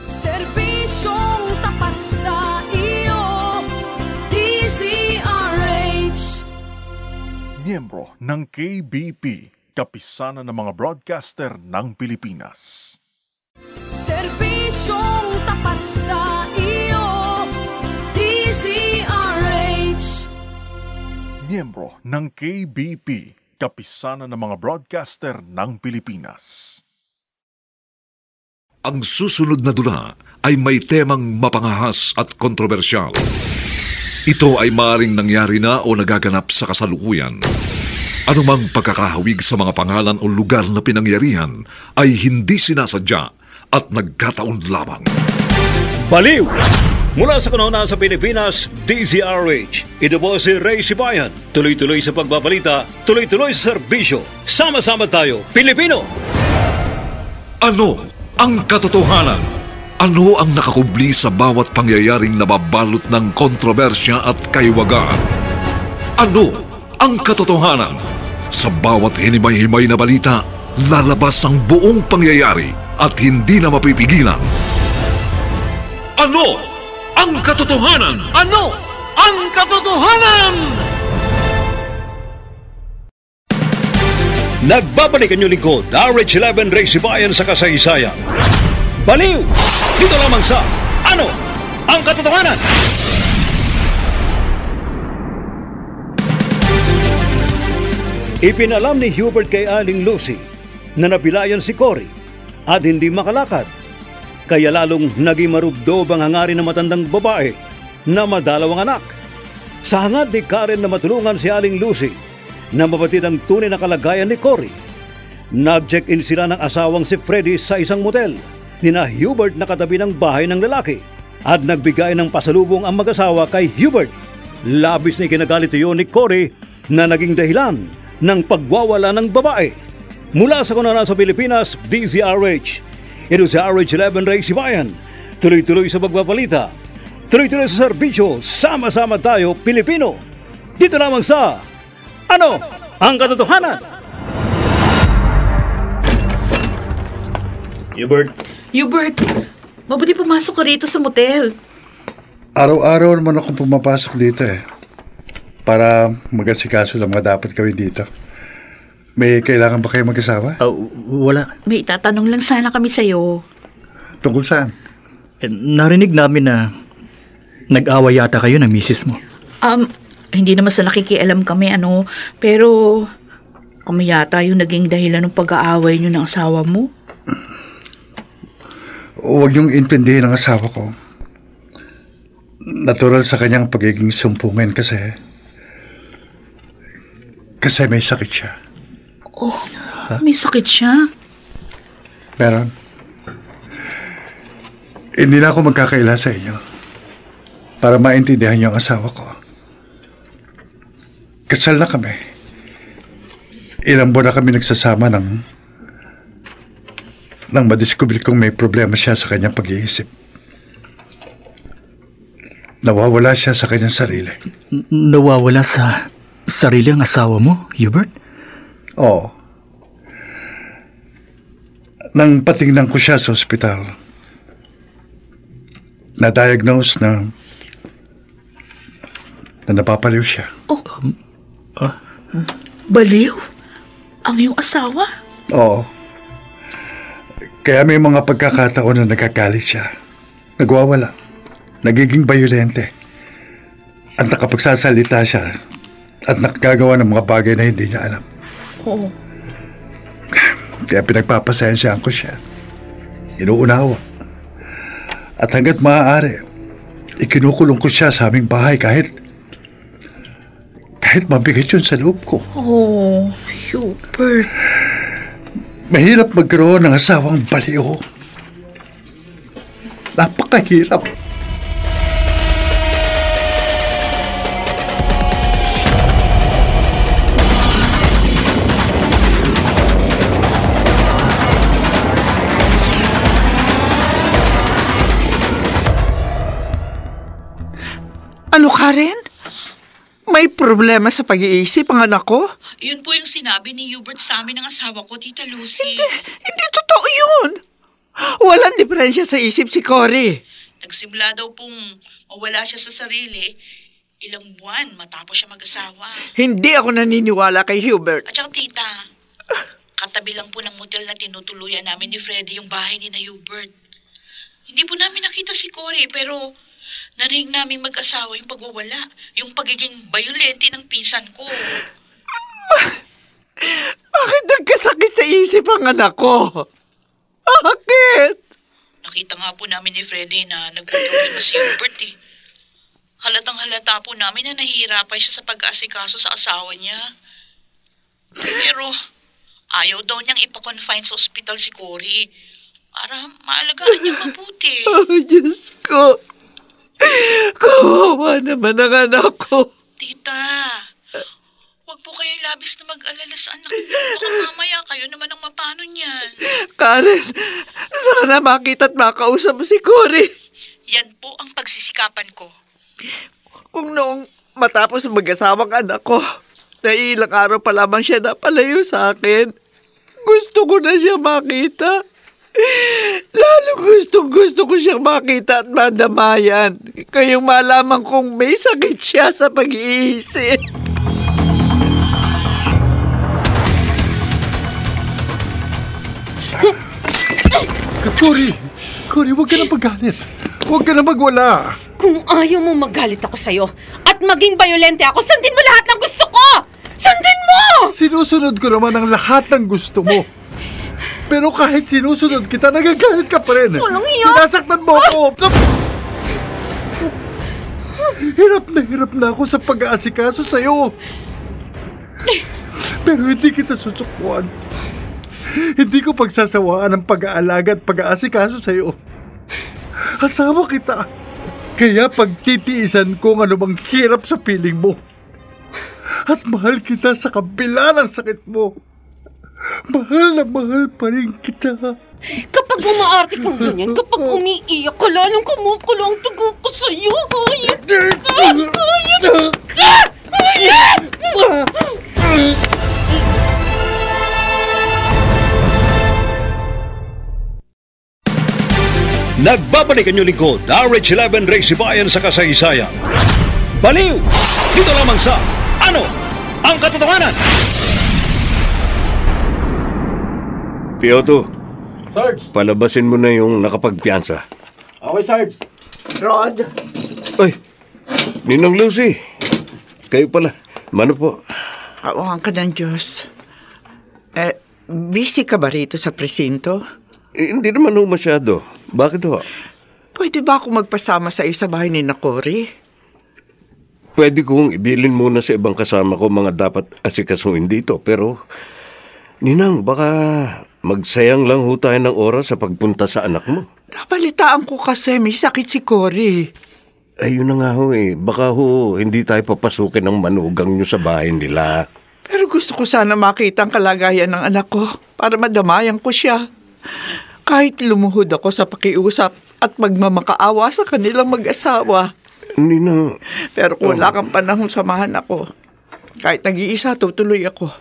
Speaker 10: Serbisyong tapat sa iyo, DZRH.
Speaker 1: Miyembro ng KBP, kapisanan ng mga broadcaster ng Pilipinas.
Speaker 10: Serbisyong tapat sa iyo, DZRH.
Speaker 1: Miyembro ng KBP, kapisanan ng mga broadcaster ng Pilipinas.
Speaker 2: Ang susunod na dula ay may temang mapangahas at kontrobersyal. Ito ay maaaring nangyari na o nagaganap sa kasalukuyan. Anumang pagkakahawig sa mga pangalan o lugar na pinangyarihan ay hindi sinasadya at nagkataon lamang.
Speaker 3: Baliw! Mula sa kanuna sa Pilipinas, DZRH. Ito po si Ray Sibayan. Tuloy-tuloy sa pagbabalita, tuloy-tuloy sa serbisyo. Sama-sama tayo, Pilipino!
Speaker 2: Ano ang katotohanan? Ano ang nakakubli sa bawat pangyayaring nababalot ng kontrobersya at kaiwagaan? Ano ang katotohanan? Sa bawat hinimay-himay na balita, lalabas ang buong pangyayari at hindi na mapipigilan. Ano ang katotohanan?
Speaker 10: Ano ang katotohanan?
Speaker 3: Nagbabalik ang inyong lingkod, RH11 Ray Sibayan sa kasaysayan. Baliw! Dito lamang sa Ano ang Katotohanan? Ipinalam ni Hubert kay Aling Lucy na napilayan si Cory at hindi makalakad. Kaya lalong naging marubdob ang hangarin ng matandang babae na madalawang anak. Sa hangad ni Karen na matulungan si Aling Lucy na mabatid ang tunay na kalagayan ni Cory, nag-check-in sila ng asawang si Freddy sa isang motel. Nina Hubert na katabi ng bahay ng lalaki at nagbigay ng pasalubong ang mag-asawa kay Hubert. Labis na ikinagalit iyon ni Cory na naging dahilan ng pagwawala ng babae. Mula sa kanuna sa Pilipinas, DZRH. Ito si RH11 Ray Sibayan. Tuloy-tuloy sa pagbabalita, tuloy-tuloy sa serbisyo, sama-sama tayo, Pilipino. Dito lamang sa Ano ang Katotohanan?
Speaker 5: Hubert, mabuti pumasok ka rito sa motel.
Speaker 4: Araw-araw naman akong pumapasok dito para mag-asikaso ng mga dapat gawin dito. May kailangan ba kayo mag-asawa?
Speaker 7: Wala.
Speaker 5: May itatanong lang sana kami sa'yo.
Speaker 4: Tungkol saan?
Speaker 7: Narinig namin na nag-away yata kayo ng misis mo.
Speaker 5: Hindi naman sa nakikialam kami, pero kami yata yung naging dahilan ng pag-aaway niyo ng asawa mo.
Speaker 4: Huwag niyong intindihin ang asawa ko. Natural sa kanyang pagiging sumpungin kasi may sakit siya.
Speaker 5: Oh, may sakit siya?
Speaker 4: Meron. Hindi na ako magkakaila sa inyo para maintindihan niyo ang asawa ko. Kasal na kami. Ilang buwan na kami nagsasama nang madiskubre kong may problema siya sa kanyang pag-iisip. Nawawala siya sa kanyang sarili.
Speaker 7: Nawawala sa sarili ang asawa mo, Hubert?
Speaker 4: Oo. Nang patingnan ko siya sa ospital, na-diagnose na napapaliw siya.
Speaker 5: Oh. Baliw? Ang iyong asawa?
Speaker 4: Oo. Kaya may mga pagkakataon na nagkagalit siya. Nagwawala. Nagiging bayolente. At nakapagsasalita siya at nakagagawa ng mga bagay na hindi niya alam.
Speaker 5: Oo.
Speaker 4: Kaya pinagpapasensyahan ko siya. Inuunawa. At hanggat maaari, ikinukulong ko siya sa aming bahay kahit mabigat yun sa loob ko.
Speaker 5: Oh, Hubert.
Speaker 4: Mahirap magkaroon ng asawang baliw. Napakahirap.
Speaker 6: Ano, Karen? May problema sa pag-iisip ang anak ko?
Speaker 5: Yun po yung sinabi ni Hubert sa amin ng asawa ko, Tita Lucy.
Speaker 6: Hindi totoo yun. Walang diferensya sa isip si Cory.
Speaker 5: Nagsimula daw pong mawala siya sa sarili ilang buwan matapos siya mag-asawa.
Speaker 6: Hindi ako naniniwala kay Hubert.
Speaker 5: At saka, Tita, katabi lang po ng motel na tinutuluyan namin ni Freddy yung bahay ni na Hubert. Hindi po namin nakita si Cory, pero narinig namin mag-asawa yung pagwawala, yung pagiging bayolente ng pinsan ko.
Speaker 6: Bakit nagkasakit sa isip ang anak ko? Bakit?
Speaker 5: Nakita nga po namin ni Freddy na nagpuproblema si Hubert eh. Halatang halata po namin na nahihirapan siya sa pag-aasikaso sa asawa niya. Pero ayaw daw niyang ipakonfine sa ospital si Cory para maalagaan niya mabuti.
Speaker 6: Oh, Diyos ko. Kawawa naman ang anak ko.
Speaker 5: Tita, huwag po kayong labis na mag-alala sa anak niyo. Baka mamaya kayo naman ang mapano niyan.
Speaker 6: Karen, sana makita at makausap mo si Cory.
Speaker 5: Yan po ang pagsisikapan ko.
Speaker 6: Kung noong matapos mag-asawang anak ko, na ilang araw pa lamang siya napalayo sa akin, gusto ko na siya makita. Lalo gusto ko siyang makita at madamayan. Kayong malaman kong may sakit siya sa pag-iisip.
Speaker 4: Cory, huwag ka na magalit. Huwag ka na magwala.
Speaker 9: Kung ayaw mo magalit ako sa'yo at maging bayolente ako, sundin mo lahat ng gusto ko! Sundin mo!
Speaker 4: Sinusunod ko naman ang lahat ng gusto mo. Pero kahit sinusunod kita, nagagalit ka pa rin.
Speaker 9: Walang iyak!
Speaker 4: Sinasaktan mo ako! Hirap na ako sa pag-aasikaso sa'yo. Pero hindi kita susukuan. Hindi ko pagsasawaan ang pag-aalaga at pag-aasikaso sa'yo. Asawa kita. Kaya pagtitiisan ko ang anumang hirap sa piling mo. At mahal kita sa kabila ng sakit mo. Mahal na mahal pa rin kita.
Speaker 9: Kapag umaarte kang ganyan, kapag umiiyak ka, lalong kumukulo ang tugo ko sa'yo. Hayop ka! Hayop ka! Hayop!
Speaker 3: Nagbabalik ang inyong lingkod, RH11 Ray Sibayan sa kasaysayan. Baliw! Dito lamang sa Ano ang Katotohanan?
Speaker 8: Piyoto,
Speaker 7: Sarge!
Speaker 8: palabasin mo na yung nakapagpiyansa.
Speaker 7: Okay, Sarge.
Speaker 6: Rod,
Speaker 8: Ay, Ninang Lucy. Kayo pala. Mano po?
Speaker 6: kawahan ka ng Diyos. Busy ka ba rito sa presinto?
Speaker 8: Hindi naman ho masyado. Bakit ho?
Speaker 6: Pwede ba ako magpasama sa isa bahay ni Cory?
Speaker 8: Pwede kong ibilin muna sa ibang kasama ko mga dapat asikasuhin dito. Pero, Ninang, baka magsayang lang ho tayo ng oras sa pagpunta sa anak mo.
Speaker 6: Nabalitaan ko kasi may sakit si Cory.
Speaker 8: Ayun na nga ho eh. Baka ho, hindi tayo papasukin ng manugang nyo sa bahay nila.
Speaker 6: Pero gusto ko sana makita ang kalagayan ng anak ko para madamayan ko siya. Kahit lumuhod ako sa pakiusap at magmamakaawa sa kanilang mag-asawa.
Speaker 8: Ninang...
Speaker 6: Pero kung wala kang panahon samahan ako, kahit nag-iisa, tutuloy ako.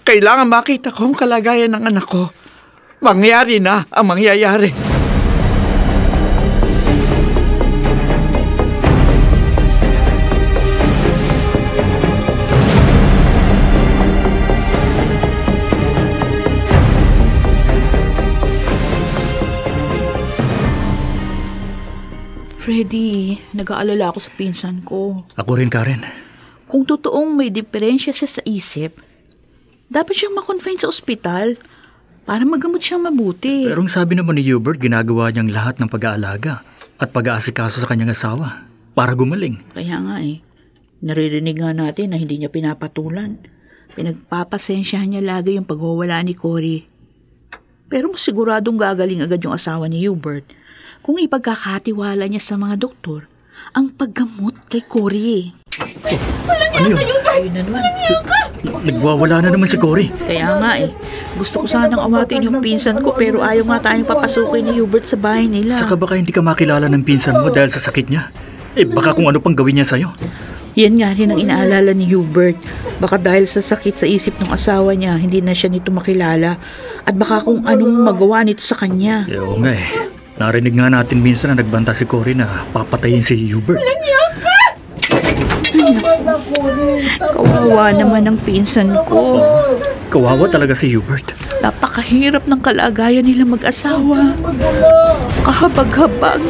Speaker 6: Kailangan makita ko ang kalagayan ng anak ko. Mangyari na ang mangyayari.
Speaker 5: Freddy, nag-aalala ako sa pinsan ko.
Speaker 7: Ako rin, Karen.
Speaker 5: Kung totoong may diferensya siya sa isip, dapat siyang makonfine sa ospital para magamot siyang mabuti.
Speaker 7: Pero ang sabi naman ni Hubert, ginagawa niyang lahat ng pag-aalaga. at pag-aasikaso sa kanyang asawa para gumaling.
Speaker 5: Kaya nga naririnig nga natin na hindi niya pinapatulan. Pinagpapasensyahan niya lagi yung pagwawala ni Cory. Pero siguradong gagaling agad yung asawa ni Hubert kung ipagkakatiwala niya sa mga doktor ang paggamot kay Cory.
Speaker 7: Ano yun?
Speaker 5: Ayun na naman.
Speaker 7: Nagwawala na naman si Cory.
Speaker 5: Kaya nga gusto ko sanang awatin yung pinsan ko pero ayaw nga tayong papasukin ni Hubert sa bahay nila.
Speaker 7: Saka baka hindi ka makilala ng pinsan mo dahil sa sakit niya. Baka kung ano pang gawin niya sa'yo.
Speaker 5: Yan nga rin ang inaalala ni Hubert. Baka dahil sa sakit sa isip ng asawa niya, hindi na siya nito makilala. At baka kung anong magawa nito sa kanya.
Speaker 7: Oo nga Narinig nga natin minsan na nagbanta si Cory na papatayin si Hubert.
Speaker 5: Kawawa naman ang pinsan ko.
Speaker 7: Kawawa talaga si Hubert.
Speaker 5: Napakahirap ng kalagayan nila mag-asawa. Kahabag-habag.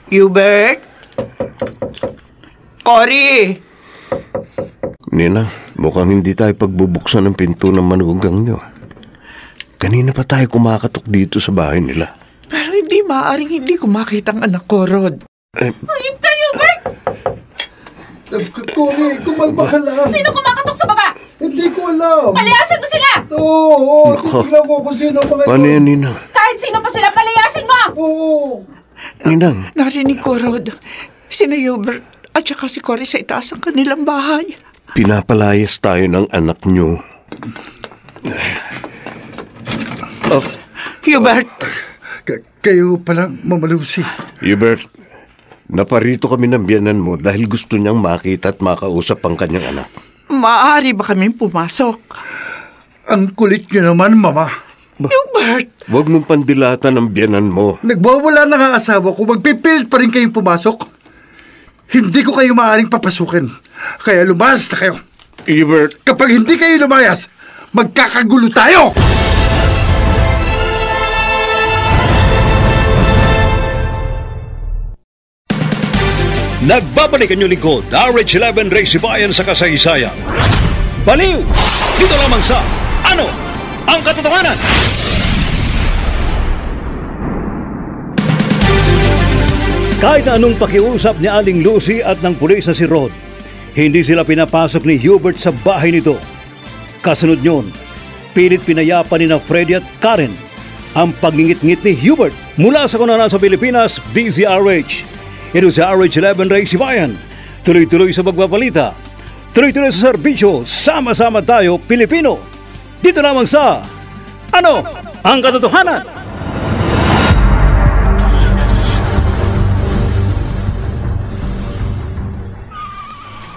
Speaker 6: Hubert? Cory!
Speaker 8: Nina, mukhang hindi tayo pagbubuksan ng pinto ng manugang nyo. Kanina pa tayo kumakatok dito sa bahay nila.
Speaker 6: Pero hindi maaaring hindi ko makita ang anak ko, Rod.
Speaker 9: Hayop ka, Hubert!
Speaker 4: Cory, kumalma ka lang.
Speaker 9: Sino kumakatok sa baba?
Speaker 4: Hindi ko alam.
Speaker 9: Palayasin mo sila!
Speaker 4: Oo, titignan ko kung sino mga
Speaker 8: Paano yan, Nina?
Speaker 9: Kahit sino pa sila, palayasin mo!
Speaker 4: Oo.
Speaker 8: Ninang,
Speaker 6: Narinig ko, Rod. Sina Hubert at saka si Cory sa itaas ng kanilang bahay.
Speaker 8: pinapalayas tayo ng anak nyo.
Speaker 6: Hubert!
Speaker 4: Kayo palang, Mama Lucy.
Speaker 8: Hubert, naparito kami ng biyanan mo dahil gusto niyang makita at makausap ang kanyang anak.
Speaker 6: Maaari ba kaming pumasok?
Speaker 4: Ang kulit niyo naman, Mama.
Speaker 6: Hubert!
Speaker 8: Huwag mong pandilatan ang biyanan mo.
Speaker 4: Nagwawala na nga asawa ko, magpipilit pa rin kayong pumasok. Hindi ko kayo maaaring papasukin. Kaya lumayas na kayo.
Speaker 8: Hubert!
Speaker 4: Kapag hindi kayo lumayas, magkakagulo tayo!
Speaker 3: Nagbabalik ang inyong lingkod, RH11 Race Bayan sa kasaysayan. Baliw! Dito lamang sa Ano ang Katotohanan? Kahit anong pakiusap ni Aling Lucy at ng pulis na si Rod, hindi sila pinapasok ni Hubert sa bahay nito. Kasunod nyon, pilit pinayapa ni na Freddy at Karen ang pagngingit-ngit ni Hubert. Mula sa Kunanan sa Pilipinas, DZRH. Ito sa RH11 Race Bayan. Tuloy-tuloy sa pagbabalita. Tuloy-tuloy sa serbisyo. Sama-sama tayo, Pilipino. Dito lamang sa Ano ang Katotohanan?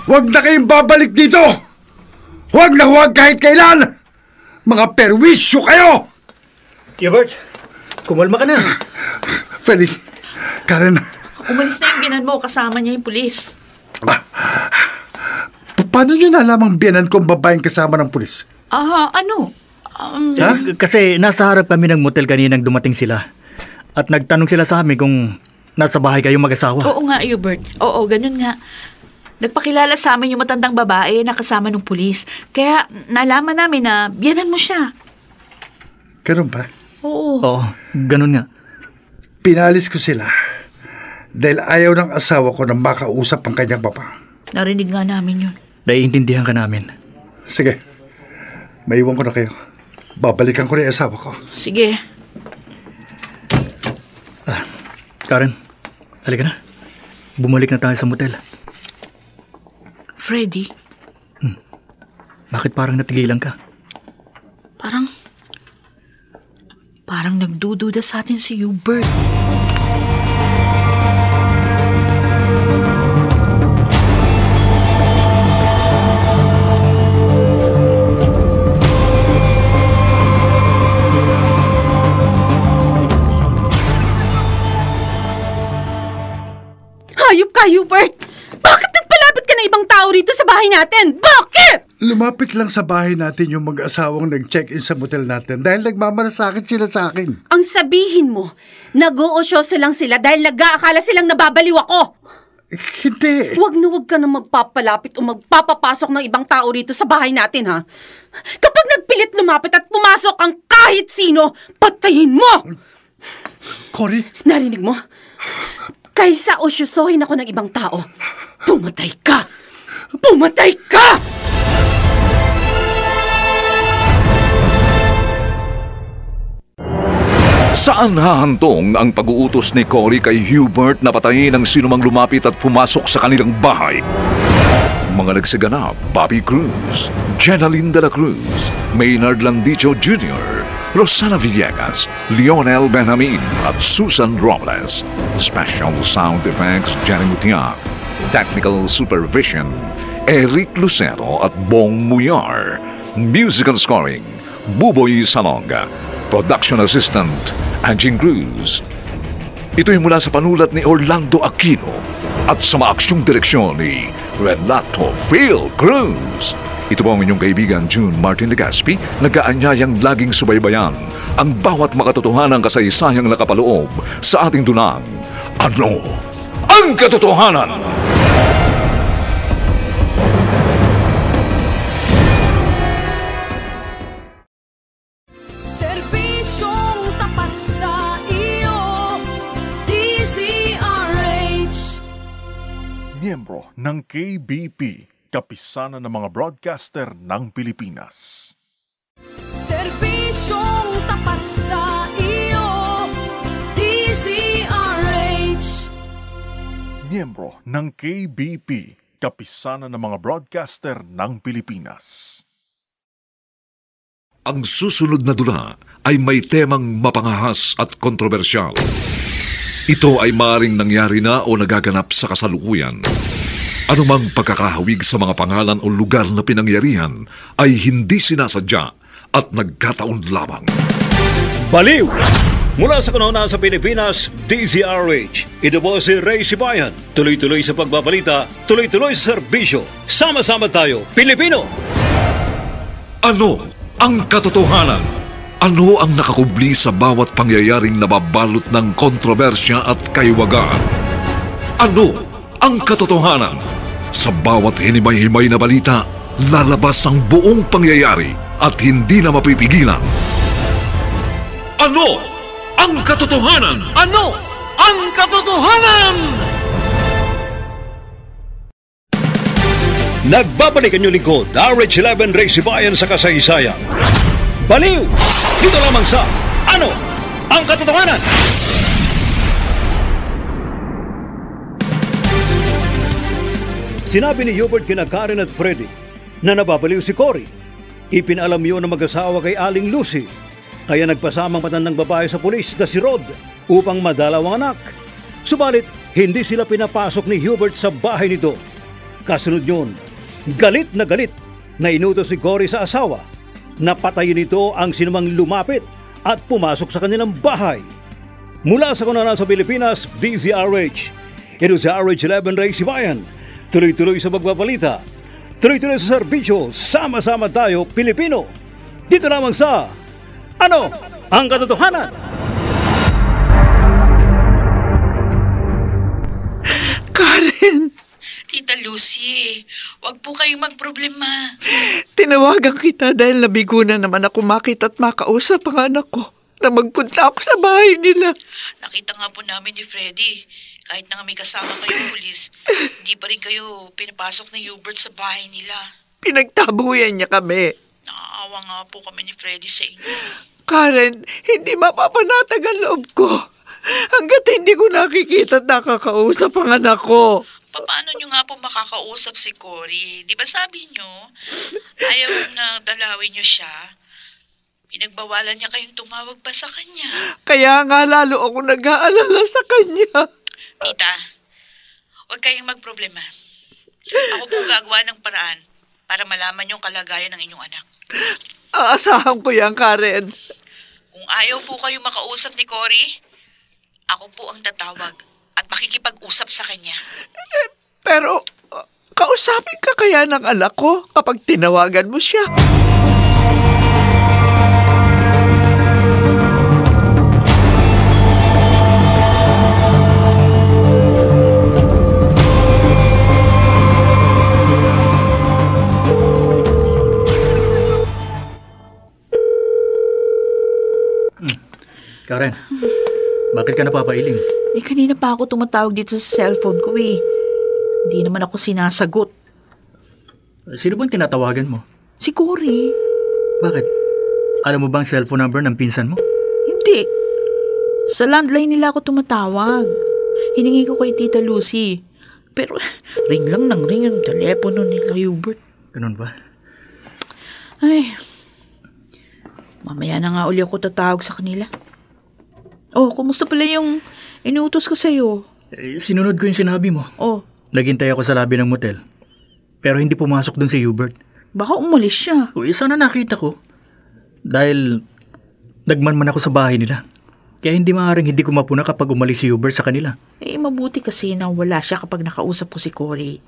Speaker 4: Huwag na kayong babalik dito! Huwag na huwag kahit kailan! Mga perwisyo kayo!
Speaker 7: Hubert, kumalma ka na.
Speaker 4: Freddy, Karen,
Speaker 5: Umalis na yung binan mo, kasama niya yung pulis.
Speaker 4: paano nyo nalamang biyanan kong babaeng kasama ng pulis?
Speaker 5: Ano?
Speaker 4: Ha?
Speaker 7: Kasi nasa harap kami ng motel kaninang dumating sila. At nagtanong sila sa amin kung nasa bahay kayong mag-asawa.
Speaker 5: Oo nga, Hubert. Oo, ganun nga. Nagpakilala sa amin yung matandang babae na kasama ng pulis. Kaya nalaman namin na biyanan mo siya.
Speaker 4: Ganun ba?
Speaker 5: Oo.
Speaker 7: Oo, ganun nga.
Speaker 4: Pinalis ko sila dahil ayaw ng asawa ko na makausap ang kanyang papa.
Speaker 5: Narinig nga namin yun.
Speaker 7: Naiintindihan ka namin.
Speaker 4: Sige, maiwan ko na kayo. Babalikan ko na yung asawa ko.
Speaker 5: Sige.
Speaker 7: Karen, halika na. Bumalik na tayo sa motel.
Speaker 5: Freddy,
Speaker 7: Bakit parang natigilan ka?
Speaker 5: parang nagdududa sa atin si Hubert.
Speaker 9: Hayop ka, Hubert! Bakit nagpalapit ka na ibang tao rito sa bahay natin? Bakit?
Speaker 4: Lumapit lang sa bahay natin yung mag-asawang nag-check-in sa motel natin dahil nagmamalasakit sila sa akin.
Speaker 9: Ang sabihin mo, nag-uusyoso lang sila dahil nag-aakala silang nababaliw ako.
Speaker 4: Hindi.
Speaker 9: Huwag na huwag ka na magpapalapit o magpapapasok ng ibang tao rito sa bahay natin, ha? Kapag nagpilit lumapit at pumasok ang kahit sino, patayin mo!
Speaker 4: Cory?
Speaker 9: Narinig mo? Kaysa osyusohin ako ng ibang tao, pumatay ka! Pumatay ka!
Speaker 2: Saan hahantong ang pag-uutos ni Cory kay Hubert na patayin ang sinumang lumapit at pumasok sa kanilang bahay? Mga nagsiganap, Bobby Cruz, Jenaline de la Cruz, Maynard Landicho Jr., Rosana Villegas, Lionel Benjamin at Susan Robles. Special Sound Effects, Jenny Mutiak. Technical Supervision, Eric Lucero at Bong Muyar. Musical Scoring, Buboy Salonga. Production Assistant, Angie Cruz. Ito'y mula sa panulat ni Orlando Aquino at sa maaksyong direksyon ni Renato Phil Cruz. Ito po ang inyong kaibigan June Martin Legaspi, nag-aanyayang laging subaybayan ang bawat makatotohanang kasaysayang nakapaloob sa ating dunang. Ano ang katotohanan?
Speaker 10: Serbisyong tapat sa iyo, DZRH.
Speaker 1: Miyembro ng KBP, kapisanan ng mga broadcaster ng Pilipinas.
Speaker 10: Serbisyong tapat sa iyo, DZRH.
Speaker 1: Miyembro ng KBP, kapisanan ng mga broadcaster ng Pilipinas.
Speaker 2: Ang susunod na dula ay may temang mapangahas at kontrobersyal. Ito ay maaaring nangyari na o nagaganap sa kasalukuyan. Anumang pagkakahawig sa mga pangalan o lugar na pinangyarihan ay hindi sinasadya at nagkataon lamang.
Speaker 3: Baliw! Mula sa kanuna sa Pilipinas, DZRH. Ito po si Ray Sibayan. Tuloy-tuloy sa pagbabalita, tuloy-tuloy sa serbisyo. Sama-sama tayo, Pilipino!
Speaker 2: Ano ang katotohanan? Ano ang nakakubli sa bawat pangyayaring nababalot ng kontrobersya at kaiwagaan? Ano ang katotohanan? Sa bawat hinimay-himay na balita, lalabas ang buong pangyayari at hindi na mapipigilan. Ano ang katotohanan?
Speaker 10: Ano ang katotohanan?
Speaker 3: Nagbabalik ang inyong lingkod, RH11 Ray Sibayan sa kasaysayan. Baliw! Dito lamang sa Ano ang Katotohanan? Sinabi ni Hubert kina Karen at Freddy na nababaliw si Cory. Ipinalam yun ng mag-asawa kay Aling Lucy. Kaya nagpasamang matandang babae sa pulis na si Rod upang madalaw ang anak. Subalit, hindi sila pinapasok ni Hubert sa bahay nito. Kasunod yun, galit na inutos si Cory sa asawa na patayin nito ang sinumang lumapit at pumasok sa kanilang bahay. Mula sa kanunaan sa Pilipinas, DZRH. Ito sa RH11 Ray Sibayan. Tuloy-tuloy sa pagbabalita, tuloy-tuloy sa serbisyo, sama-sama tayo, Pilipino. Dito lamang sa Ano ang Katotohanan?
Speaker 6: Karen,
Speaker 11: Tita Lucy, wag po kayong magproblema.
Speaker 6: tinawagan kita dahil nabigo na naman ako makita at makausap ang anak ko na magpunta ako sa bahay nila.
Speaker 11: Nakita nga po namin ni Freddy. Kahit na nga may kasama kayong pulis, hindi pa rin kayo pinapasok ni Hubert sa bahay nila.
Speaker 6: Pinagtabuyan niya kami.
Speaker 11: Naaawa nga po kami ni Freddy sa inyo.
Speaker 6: Karen, hindi mapapanatag ang loob ko hanggat hindi ko nakikita at nakakausap ang anak ko.
Speaker 11: Paano nyo nga po makakausap si Cory? Di ba sabi nyo, ayaw na dalawin nyo siya? Pinagbawalan niya kayong tumawag pa sa kanya.
Speaker 6: Kaya nga lalo ako nag-aalala sa kanya.
Speaker 11: Tita, huwag kayong magproblema. Ako po gagawa ng paraan para malaman yung kalagayan ng inyong anak.
Speaker 6: Aasahan ko yan, Karen.
Speaker 11: Kung ayaw po kayo makausap ni Cory, ako po ang tatawag at makikipag-usap sa kanya.
Speaker 6: Pero, kausapin ka kaya ng anak ko kapag tinawagan mo siya?
Speaker 7: Karen, bakit ka napapailing?
Speaker 5: Kanina pa ako tumatawag dito sa cellphone ko eh. Hindi naman ako sinasagot.
Speaker 7: Sino bang tinatawagan mo?
Speaker 5: Si Cory.
Speaker 7: Bakit? Alam mo bang cellphone number ng pinsan mo?
Speaker 5: Hindi. Sa landline nila ako tumatawag. Hiningi ko kay Tita Lucy. Pero ring lang ng ring ang telepono nila, Hubert.
Speaker 7: Ganun ba?
Speaker 5: Ay, mamaya na nga uli ako tatawag sa kanila. Oh, kumusta pala yung inuutos ko sa'yo?
Speaker 7: Sinunod ko yung sinabi mo.
Speaker 5: Oh.
Speaker 7: Naghintay ako sa labi ng motel. Pero hindi pumasok dun si Hubert.
Speaker 5: Baka umalis siya.
Speaker 7: Uy, sana nakita ko. Dahil nagmanman ako sa bahay nila. Kaya hindi maaaring hindi ko mapuna kapag umalis si Hubert sa kanila.
Speaker 5: Mabuti kasi na wala siya kapag nakausap ko si Cory.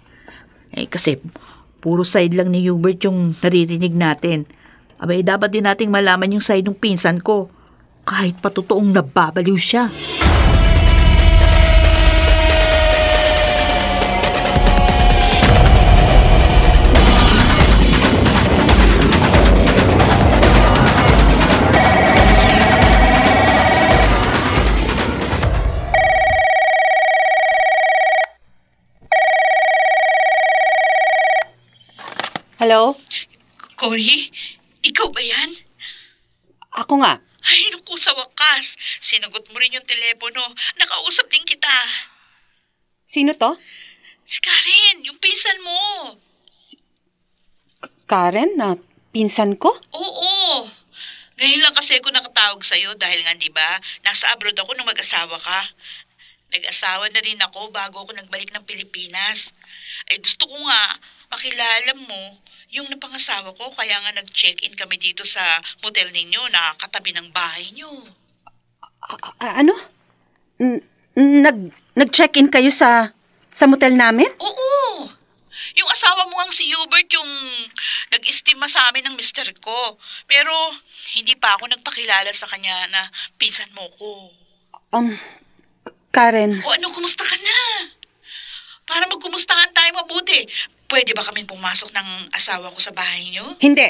Speaker 5: Kasi puro side lang ni Hubert yung naririnig natin. Dapat din nating malaman yung side ng pinsan ko. Kahit pa totoong nababaliw siya.
Speaker 9: Hello?
Speaker 11: Cory, ikaw ba yan?
Speaker 9: Ako nga.
Speaker 11: Ay, naku, sa wakas. Sinagot mo rin yung telepono. Nakausap din kita.
Speaker 9: Sino to?
Speaker 11: Si Karen, yung pinsan mo.
Speaker 9: Karen, na pinsan ko?
Speaker 11: Oo. Ngayon lang kasi ako nakatawag sa'yo dahil nga, di ba, nasa abroad ako nung mag-asawa ka. Nag-asawa na rin ako bago ako nagbalik ng Pilipinas. Gusto ko nga makilala mo yung napangasawa ko, kaya nga nag-check-in kami dito sa motel ninyo na katabi ng bahay nyo.
Speaker 9: Ano? Nag-check-in kayo sa motel namin?
Speaker 11: Oo. Yung asawa mo ang si Hubert yung nag-estima sa amin ng mister ko. Pero hindi pa ako nagpakilala sa kanya na pinsan mo ko.
Speaker 9: Karen.
Speaker 11: O ano, kumusta ka na? Para magkumustahan tayo mabuti. Pwede ba kaming pumasok ng asawa ko sa bahay niyo?
Speaker 9: Hindi.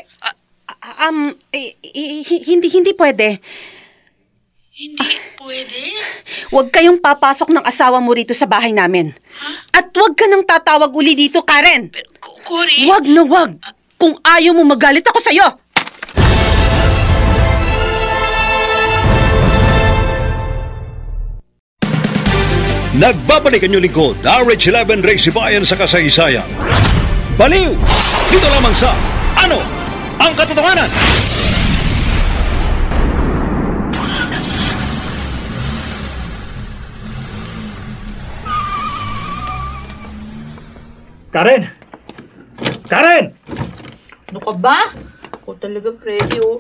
Speaker 9: Hindi pwede.
Speaker 11: Hindi pwede?
Speaker 9: Huwag kayong papasok ng asawa mo rito sa bahay namin. At huwag ka nang tatawag uli dito, Karen.
Speaker 11: Pero, Cory?
Speaker 9: Huwag na huwag. Kung ayaw mo magalit ako sa'yo.
Speaker 2: Nagbabalik ang inyong lingkod, RH11 Race Bayan sa kasaysayan. Baliw! Dito lamang sa Ano ang Katotohanan?
Speaker 7: Karen! Karen!
Speaker 5: Ano ka ba? Ako talaga, Freddy, oh.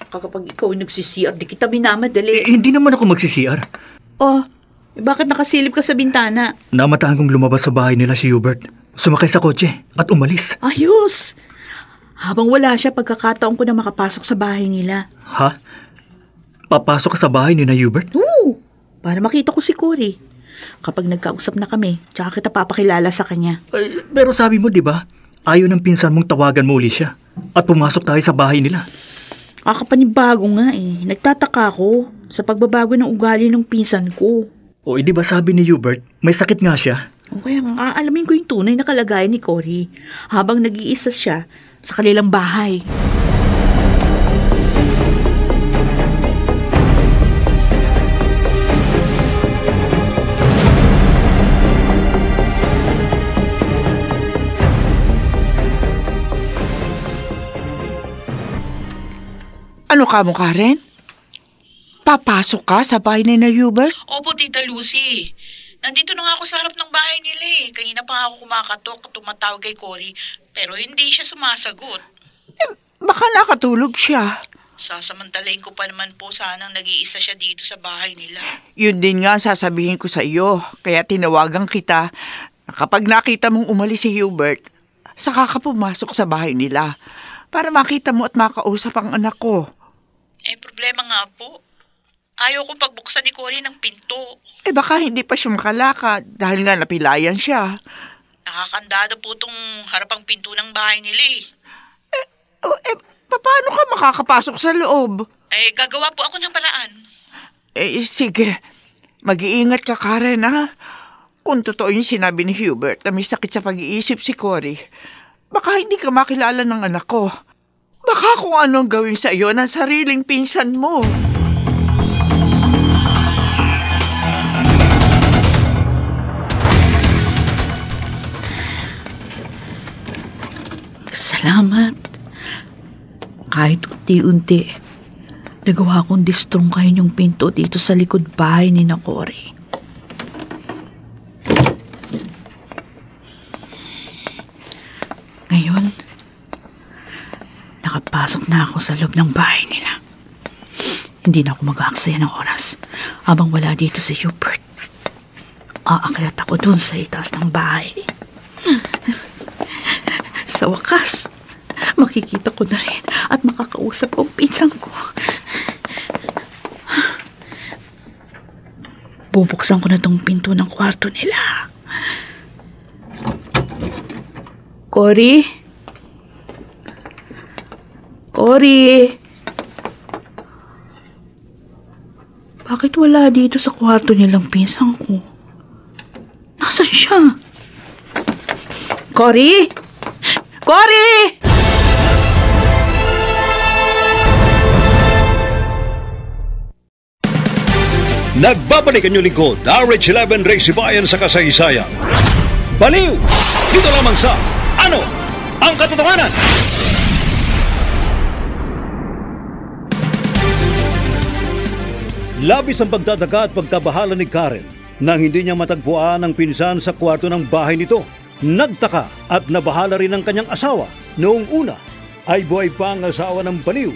Speaker 5: Kapag ikaw ay nagsisiyar, di kita minamadali.
Speaker 7: Hindi naman ako magsisiyar.
Speaker 5: Bakit nakasilip ka sa bintana?
Speaker 7: Namatahan kong lumabas sa bahay nila si Hubert. Sumakay sa kotse at umalis.
Speaker 5: Ayos! Habang wala siya, pagkakataon ko na makapasok sa bahay nila.
Speaker 7: Ha? Papasok ka sa bahay ni na Hubert?
Speaker 5: Oo! Para makita ko si Cory. Kapag nagkausap na kami, tsaka kita papakilala sa kanya.
Speaker 7: Pero sabi mo, di ba? Ayaw ng pinsan mong tawagan mo uli siya. At pumasok tayo sa bahay nila.
Speaker 5: Kakapanibago nga eh. Nagtataka ako sa pagbabago ng ugali ng pinsan ko.
Speaker 7: O di ba sabi ni Hubert, may sakit nga siya?
Speaker 5: O kaya nga, aalamin ko yung tunay na kalagayan ni Cory habang nag-iisa siya sa kanilang bahay.
Speaker 6: Ano ka mo, Karen? Papasok ka sa bahay ni na Hubert?
Speaker 11: Opo, Tita Lucy. Nandito na nga ako sa harap ng bahay nila eh. Kanina pa ako kumakatok at tumatawag kay Cory. Pero hindi siya sumasagot.
Speaker 6: Baka nakatulog siya.
Speaker 11: Sasamantalain ko pa naman po sanang nag-iisa siya dito sa bahay nila.
Speaker 6: Yun din nga sasabihin ko sa iyo. Kaya tinawagan kita na kapag nakita mong umalis si Hubert, saka ka pumasok sa bahay nila para makita mo at makausap ang anak ko.
Speaker 11: Problema nga po. Ayaw kong pagbuksan ni Cory ng pinto.
Speaker 6: Baka hindi pa siya makalakad dahil nga napilayan siya.
Speaker 11: Nakakandado po itong harapang pinto ng bahay nila eh.
Speaker 6: Paano ka makakapasok sa loob?
Speaker 11: Gagawa po ako ng paraan.
Speaker 6: Sige. Mag-iingat ka, Karen, ha? Kung totoo yung sinabi ni Hubert na may sakit sa pag-iisip si Cory, baka hindi ka makilala ng anak ko. Baka kung anong gawin sa iyo ng sariling pinsan mo.
Speaker 5: Salamat. Kahit unti-unti, nagawa kong distrungkahin yung pinto dito sa likod bahay ni Cory. Ngayon, nakapasok na ako sa loob ng bahay nila. Hindi na ako mag-aaksaya ng oras habang wala dito si Hubert. Aakyat ako dun sa itaas ng bahay. Sa wakas, makikita ko na rin at makakausap ko ang pinsan ko. Bubuksan ko na tong pinto ng kwarto nila. Cory? Cory? Bakit wala dito sa kwarto nilang pinsan ko? Nasaan siya? Cory? Cory!
Speaker 3: Nagbabalik ang inyong lingkod, RH11 Race Bayan sa kasaysayan. Baliw! Dito lamang sa Ano ang Katotohanan? Labis ang pagtataka at pagkabahala ni Karen nang hindi niya matagpuan ang pinsan sa kwarto ng bahay nito. Nagtaka at nabahala rin ang kanyang asawa. Noong una ay buhay pa ang asawa ng baliw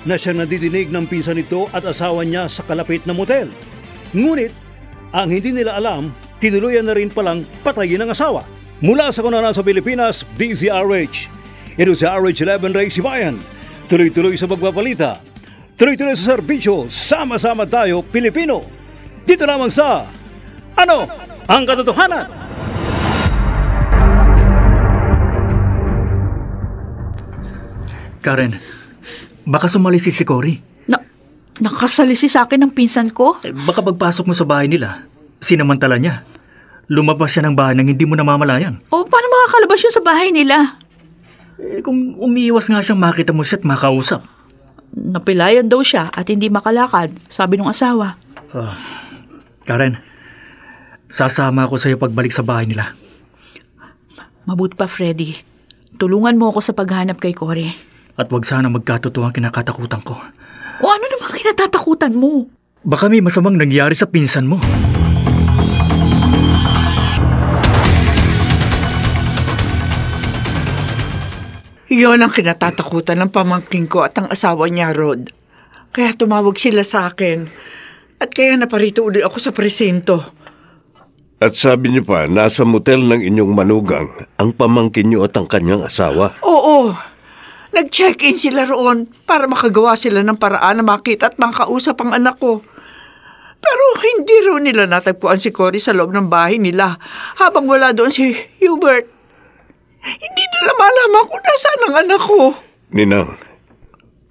Speaker 3: na siya nadidinig ng pinsan nito at asawa niya sa kalapit na motel. Ngunit, ang hindi nila alam, tinuluyan na rin palang patayin ng asawa. Mula sa kanana sa Pilipinas, DZRH. Ito sa RH11 Ray Sibayan. Tuloy-tuloy sa pagpapalita. Tuloy-tuloy sa serbisyo. Sama-sama tayo, Pilipino. Dito lamang sa Ano ang Katotohanan?
Speaker 7: Karen, baka sumalisi si Cory.
Speaker 5: Nakasalisi sa akin ng pinsan ko?
Speaker 7: Baka pagpasok mo sa bahay nila, sinamantala niya. Lumabas siya ng bahay nang hindi mo namamalayan.
Speaker 5: Paano makakalabas yun sa bahay nila?
Speaker 7: Kung umiiwas nga siyang makita mo siya at makausap.
Speaker 5: Napilayan daw siya at hindi makalakad, sabi ng asawa.
Speaker 7: Karen, sasama ako sa iyo pagbalik sa bahay nila.
Speaker 5: Mabuti pa, Freddy. Tulungan mo ako sa paghanap kay Cory.
Speaker 7: At wag sana magkatotoo ang kinakatakutan ko.
Speaker 5: Ano naman kinatatakutan mo?
Speaker 7: Baka may masamang nangyari sa pinsan mo.
Speaker 6: Iyon ang kinatatakutan ng pamangking ko at ang asawa niya, Rod. Kaya tumawag sila sa akin. At kaya naparito uli ako sa presinto.
Speaker 8: At sabi niyo pa, nasa motel ng inyong manugang ang pamangkin niyo at ang kanyang asawa.
Speaker 6: Oo. Nag-check-in sila roon para makagawa sila ng paraan na makita at makausap ang anak ko. Pero hindi roon nila natagpuan si Cory sa loob ng bahay nila habang wala doon si Hubert. Hindi nila malaman kung nasaan ang anak ko.
Speaker 8: Ninang,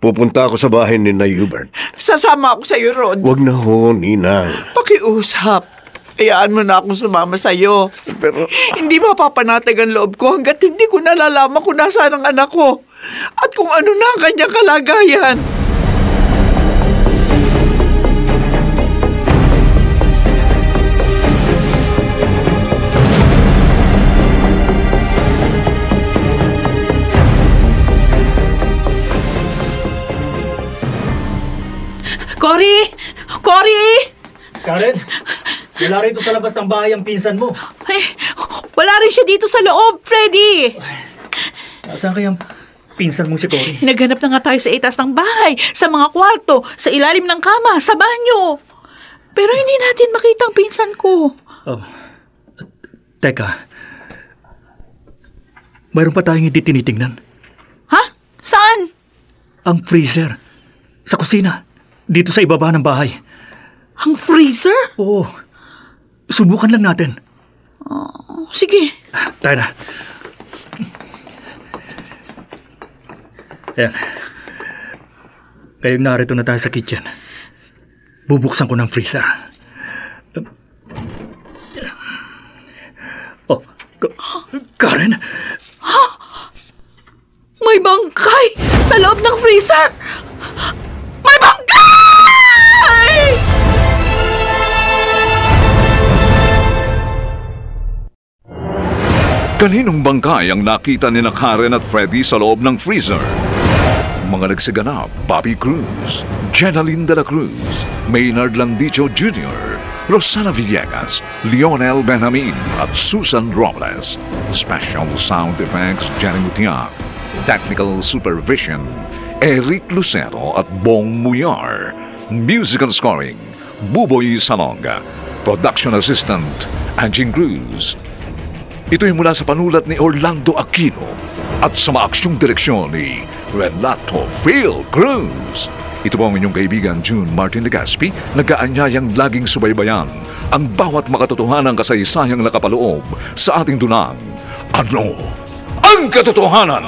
Speaker 8: pupunta ako sa bahay ni Hubert.
Speaker 6: Sasama ako sa iyo, Rod.
Speaker 8: Wag na ho, Ninang.
Speaker 6: Pakiusap. Hayaan mo na akong sumama sa iyo.
Speaker 8: Pero
Speaker 6: hindi mapapanatag ang loob ko hanggat hindi ko nalalaman kung nasaan ang anak ko. At kung ano na ang kanyang kalagayan.
Speaker 5: Cory! Cory!
Speaker 7: Karen, wala rito sa labas ng bahay ang pinsan mo.
Speaker 5: Wala rin siya dito sa loob, Freddy!
Speaker 7: Nasaan kayang pinsan mong si Cory?
Speaker 5: Naghanap na nga tayo sa itaas ng bahay, sa mga kwarto, sa ilalim ng kama, sa banyo. Pero hindi natin makita ang pinsan ko.
Speaker 7: Teka. Mayroon pa tayong hindi tinitingnan.
Speaker 5: Ha? Saan?
Speaker 7: Ang freezer. Sa kusina. Dito sa ibaba ng bahay.
Speaker 5: Ang freezer?
Speaker 7: Oo. Subukan lang natin.
Speaker 5: Sige.
Speaker 7: Tayo na. Ayan. Ngayong narito na tayo sa kitchen, bubuksan ko ng freezer. Oh, Karen?
Speaker 5: May bangkay sa loob ng freezer! May bangkay!
Speaker 2: Kaninong bangkay ang nakita ni Karen at Freddy sa loob ng freezer? Mga nagsiganap, Bobby Cruz, Jenaline de la Cruz, Maynard Landicho Jr., Rosana Villegas, Lionel Benjamin at Susan Robles. Special Sound Effects, Jenny Mutiak. Technical Supervision, Eric Lucero at Bong Muyar. Musical Scoring, Buboy Salonga. Production Assistant, Anjing Cruz. Ito'y mula sa panulat ni Orlando Aquino at sa maaksyong direksyon ni Renato Phil Cruz. Ito po ang inyong kaibigan June Martin Legaspi, nag-aanyayang laging subaybayan ang bawat makatotohanang kasaysayang nakapaloob sa ating dunang. Ano ang katotohanan?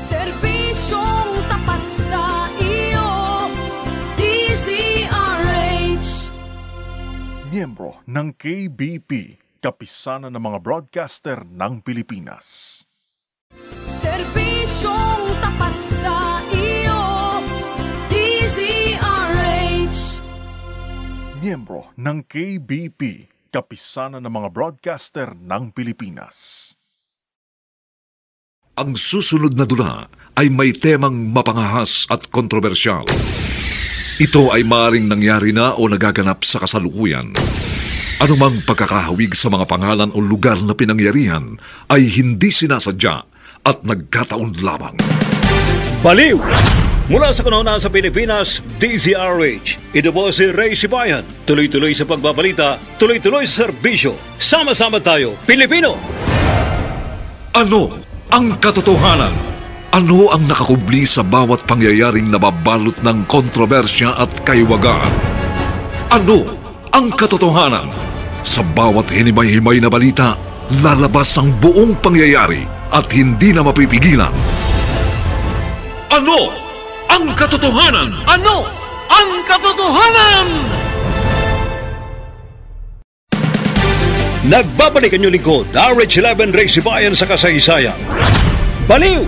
Speaker 10: Serbisyong tapat sa iyo, DZRH.
Speaker 1: Miyembro ng KBP, kapisanan ng mga broadcaster ng Pilipinas.
Speaker 10: Serbisyong tapat sa iyo, DZRH.
Speaker 1: Miyembro ng KBP, kapisanan ng mga broadcaster ng Pilipinas.
Speaker 2: Ang susunod na dula ay may temang mapangahas at kontrobersyal. Ito ay maaaring nangyari na o nagaganap sa kasalukuyan. Anumang pagkakahawig sa mga pangalan o lugar na pinangyarihan ay hindi sinasadya at nagkataon lamang.
Speaker 3: Baliw! Mula sa kanuna sa Pilipinas, DZRH. Ito po si Ray Sibayan. Tuloy-tuloy sa pagbabalita, tuloy-tuloy sa serbisyo. Sama-sama tayo, Pilipino!
Speaker 2: Ano ang katotohanan? Ano ang nakakubli sa bawat pangyayaring nababalot ng kontrobersya at kaiwagaan? Ano ang katotohanan? Sa bawat hinimay-himay na balita, lalabas ang buong pangyayari at hindi na mapipigilan. Ano ang katotohanan?
Speaker 10: Ano ang katotohanan?
Speaker 3: Nagbabalik ang inyong lingkod, RH11 Ray Sibayan sa kasaysayan. Baliw!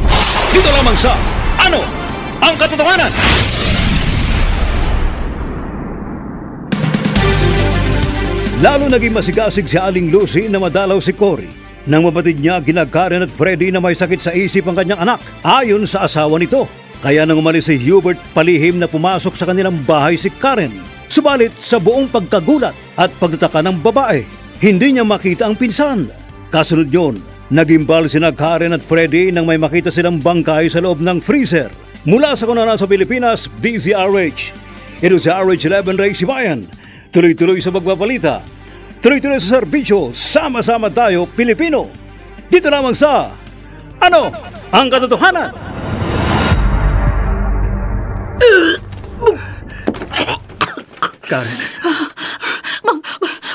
Speaker 3: Dito lamang sa Ano ang Katotohanan? Lalo naging masigasig si Aling Lucy na madalaw si Cory nang mabatid niya kina Karen at Freddy na may sakit sa isip ang kanyang anak ayon sa asawa nito. Kaya nang umalis si Hubert, palihim na pumasok sa kanilang bahay si Karen. Subalit sa buong pagkagulat at pagtataka ng babae, hindi niya makita ang pinsan. Kasunod yun, nagimbal sina Karen at Freddy nang may makita silang bangkay sa loob ng freezer. Mula sa kanuna sa Pilipinas, DZRH. Ito si RH11 Ray Sibayan. Tuloy-tuloy sa pagbabalita, tuloy-tuloy sa serbisyo, sama-sama tayo, Pilipino. Dito lamang sa Ano ang Katotohanan?
Speaker 7: Karen,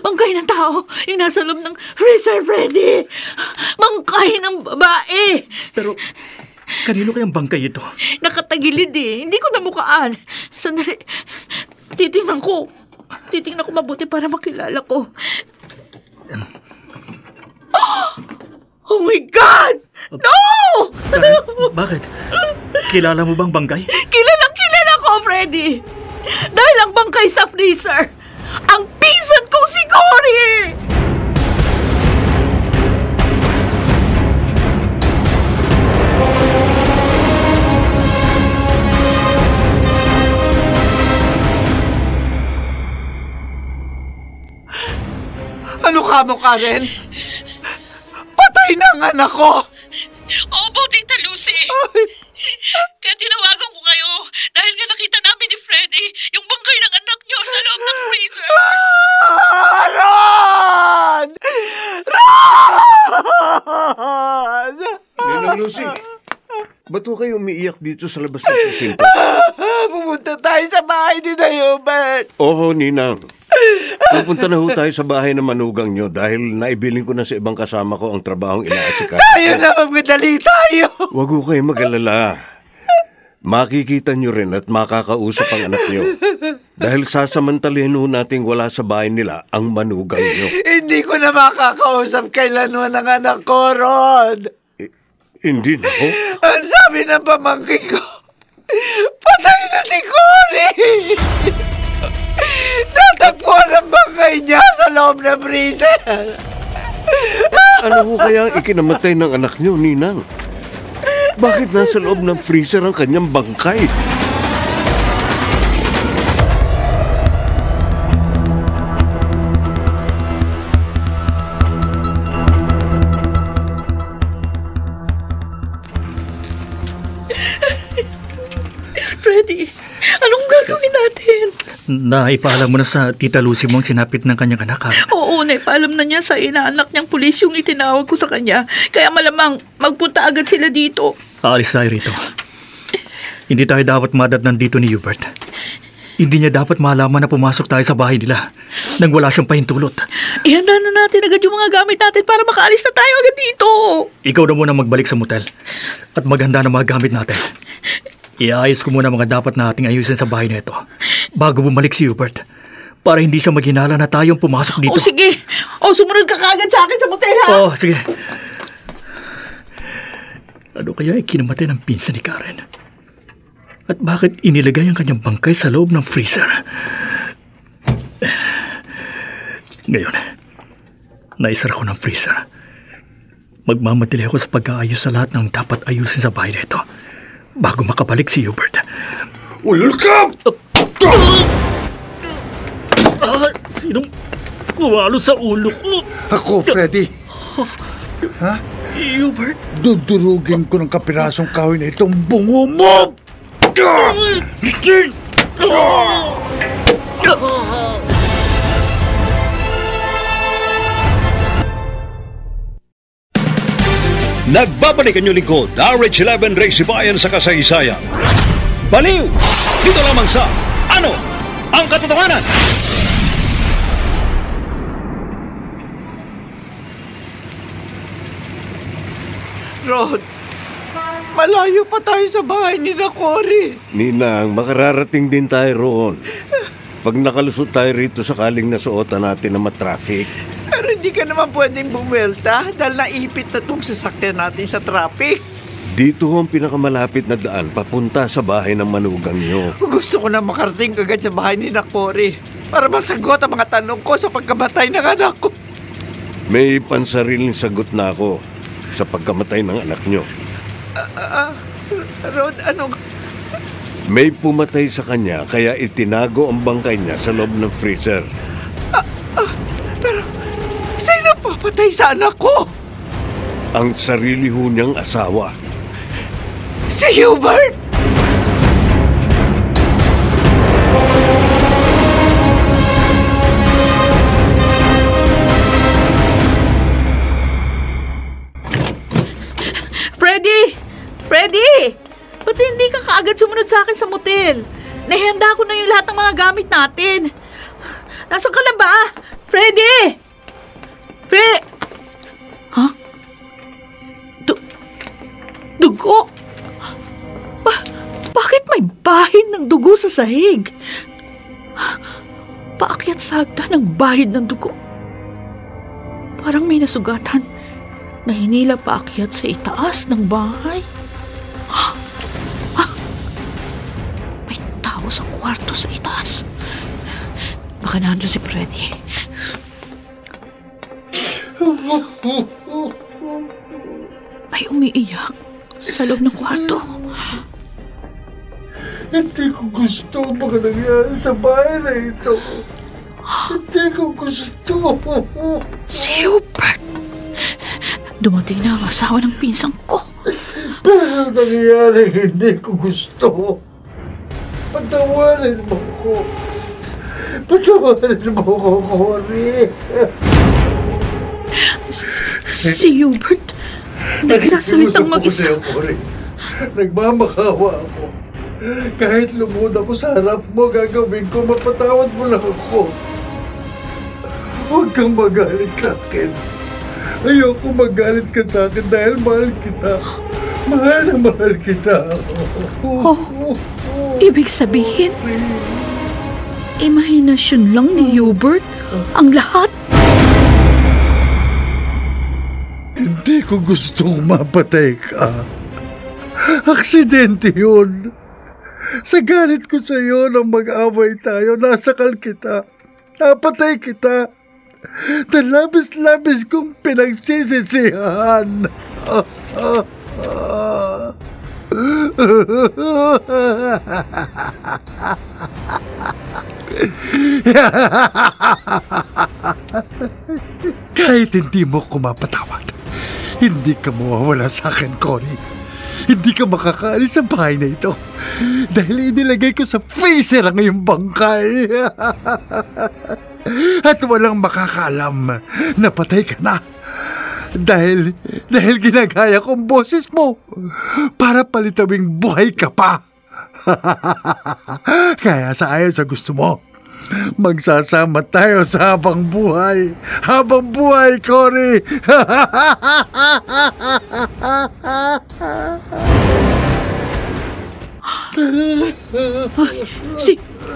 Speaker 5: Bangkay ng tao yung nasa loob ng freezer, Freddy. Bangkay ng babae.
Speaker 7: pero kanino kayang bangkay ito?
Speaker 5: Nakatagilid eh. Hindi ko namukaan. Sandali. Titingnan ko mabuti para makilala ko. Oh my God! No!
Speaker 7: Karen, bakit? Kilala mo bang bangkay?
Speaker 5: Kilala ko, Freddy. Dahil ang bangkay sa freezer, ang pinsan kong si Cory!
Speaker 6: Ano ka mo, Karen? Patay na ang anak ko!
Speaker 11: Opo, Tita Lucy. Kaya tinawagan ko kayo dahil nga nakita namin ni Freddy yung bangkay ng anak niyo sa loob ng freezer.
Speaker 6: Ron!
Speaker 8: Ninang Lucy, ba't ho kayo umiiyak dito sa labas ng presinto?
Speaker 6: Pumunta tayo sa bahay ni na Hubert.
Speaker 8: Oo, Ninang. Pupunta na ho tayo sa bahay ng manugang nyo dahil naibilin ko na sa ibang kasama ko ang trabahong inaasikaso.
Speaker 6: Tayo na, magmadali tayo.
Speaker 8: Huwag ho kayo mag-alala. Makikita nyo rin at makakausap ang anak nyo. Dahil sasamantalihin ho nating wala sa bahay nila ang manugang nyo.
Speaker 6: Hindi ko na makakausap kailanman ang anak ko, Rod.
Speaker 8: Hindi na ho.
Speaker 6: Ang sabi ng pamangkin ko, patay na si Cory. Natagpuan ang bangkay niya sa loob ng freezer.
Speaker 8: Ano ho kaya ang ikinamatay ng anak nyo, Ninang? Bakit nasa loob ng freezer ang kanyang bangkay?
Speaker 5: Freddy, anong gagawin natin?
Speaker 7: Naipaalam mo na sa Tita Lucy mo ang sinapit ng kanyang anak, ha?
Speaker 5: Oo, naipaalam na niya sa inaanak niyang pulis yung itinawag ko sa kanya. Kaya malamang magpunta agad sila dito.
Speaker 7: Aalis tayo rito. Hindi tayo dapat madatnan dito ni Hubert. Hindi niya dapat malaman na pumasok tayo sa bahay nila nang wala siyang pahintulot.
Speaker 5: Ihanda na natin agad yung mga gamit natin para makaalis na tayo agad dito.
Speaker 7: Ikaw na muna magbalik sa motel at maghanda ng mga gamit natin. Iayos ko muna mga dapat nating ayusin sa bahay na ito bago bumalik si Hubert para hindi siya maghinala na tayong pumasok dito.
Speaker 5: O sige, sumunod ka kagad sa akin sa motel, ha?
Speaker 7: Sige. Ano kaya ikinamatay ng pinsan ni Karen? At bakit inilagay ang kanyang bangkay sa loob ng freezer? Ngayon, naisara ko ng freezer. Magmamadali ako sa pag-aayos sa lahat ng dapat ayusin sa bahay na ito bago makabalik si Hubert.
Speaker 8: Ulol ka!
Speaker 7: Sinong pumalo sa ulo ko?
Speaker 4: Ako, Freddy. Ha?
Speaker 7: Hubert?
Speaker 4: Dudurugin ko ng kapirasong kahoy na itong bungo mo!
Speaker 2: Nagbabalik ang inyong lingkod, RH11 Race Bayan sa kasaysayan. Baliw! Dito lamang sa Ano ang Katotohanan?
Speaker 6: Rod, malayo pa tayo sa bahay ni Cory.
Speaker 8: Ninang, makararating din tayo roon. Pag nakalusot tayo rito sakaling nasuotan natin na matraffic.
Speaker 6: Pero hindi ka naman pwedeng bumwelta dahil naipit na itong sasakyan natin sa traffic.
Speaker 8: Dito ho ang pinakamalapit na daan papunta sa bahay ng manugang nyo.
Speaker 6: Gusto ko na makarating agad sa bahay ni Cory para masagot ang mga tanong ko sa pagkamatay ng anak ko.
Speaker 8: May pansariling sagot na ako sa pagkamatay ng anak nyo.
Speaker 6: Rod, ano?
Speaker 8: May pumatay sa kanya kaya itinago ang bangkay niya sa loob ng freezer.
Speaker 6: Pero sino papatay sa anak ko?
Speaker 8: Ang sarili ho niyang asawa.
Speaker 6: Si Hubert!
Speaker 5: Freddy! Ba't hindi ka kaagad sumunod sa akin sa motel? Nahihanda ko na yung lahat ng mga gamit natin. Nasaan ka na ba? Freddy! Ha? Dugo? Bakit may bahid ng dugo sa sahig? Paakyat sa hagdan ng bahid ng dugo. Parang may nasugatan na hinila paakyat sa itaas ng bahay. May tao sa kwarto sa itaas. Baka nandun si Freddy. May umiiyak sa loob ng kwarto.
Speaker 4: Hindi ko gusto baka nangyari sa bahay na ito. Hindi ko gusto.
Speaker 5: Si Hubert! Dumating na ang asawa ng pinsang ko.
Speaker 4: Pero nangyari hindi ko gusto. Patawarin mo ko. Patawarin mo ko, Cory.
Speaker 5: Si Hubert, nagsasalitang mag-isa.
Speaker 4: Nagmamakawa ako. Kahit lumod ako sa harap mo, gagawin ko, mapatawad mo lang ako. Huwag kang magalit sa akin. Ayoko magalit ka sa akin dahil mahal kita. Mahal na mahal kita.
Speaker 5: Ibig sabihin, imahinasyon lang ni Hubert ang lahat?
Speaker 4: Hindi ko gustong mapatay ka. Aksidente yun. Sa galit ko sa iyo nang mag-away tayo, nasakal kita. Napatay kita. Na labis-labis kong pinagsisisihan. Kahit hindi mo ko mapatawad, hindi ka mawawala sa akin, Cory. Hindi ka makakaalis sa bahay na ito dahil inilagay ko sa freezer ang iyong bangkay. At walang makakaalam na patay ka na dahil ginagaya ko ang boses mo para palitawing buhay ka pa. Kaya sa ayon sa gusto mo, magsasama tayo sa habang buhay. Habang buhay, Cory!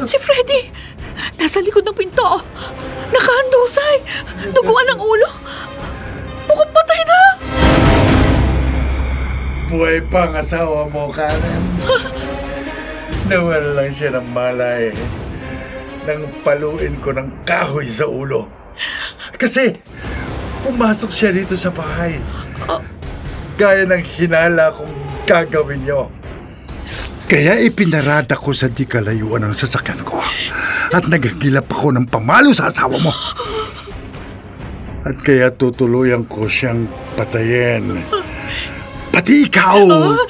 Speaker 5: Si Freddy! Nasa likod ng pinto. Nakahandusay. Duguan ang ulo. Mukhang patay na.
Speaker 4: Buhay pa ang asawa mo, Karen. Nawala lang siya ng malay nang paluin ko ng kahoy sa ulo. Kasi pumasok siya rito sa bahay. Gaya ng hinala kong gagawin niyo. Kaya ipinarada ko sa di kalayuan ang sasakyan ko. At nagagilap ako ng pamalo sa asawa mo. At kaya tutuluyan ko siyang patayin. Pati ikaw!
Speaker 5: Wag!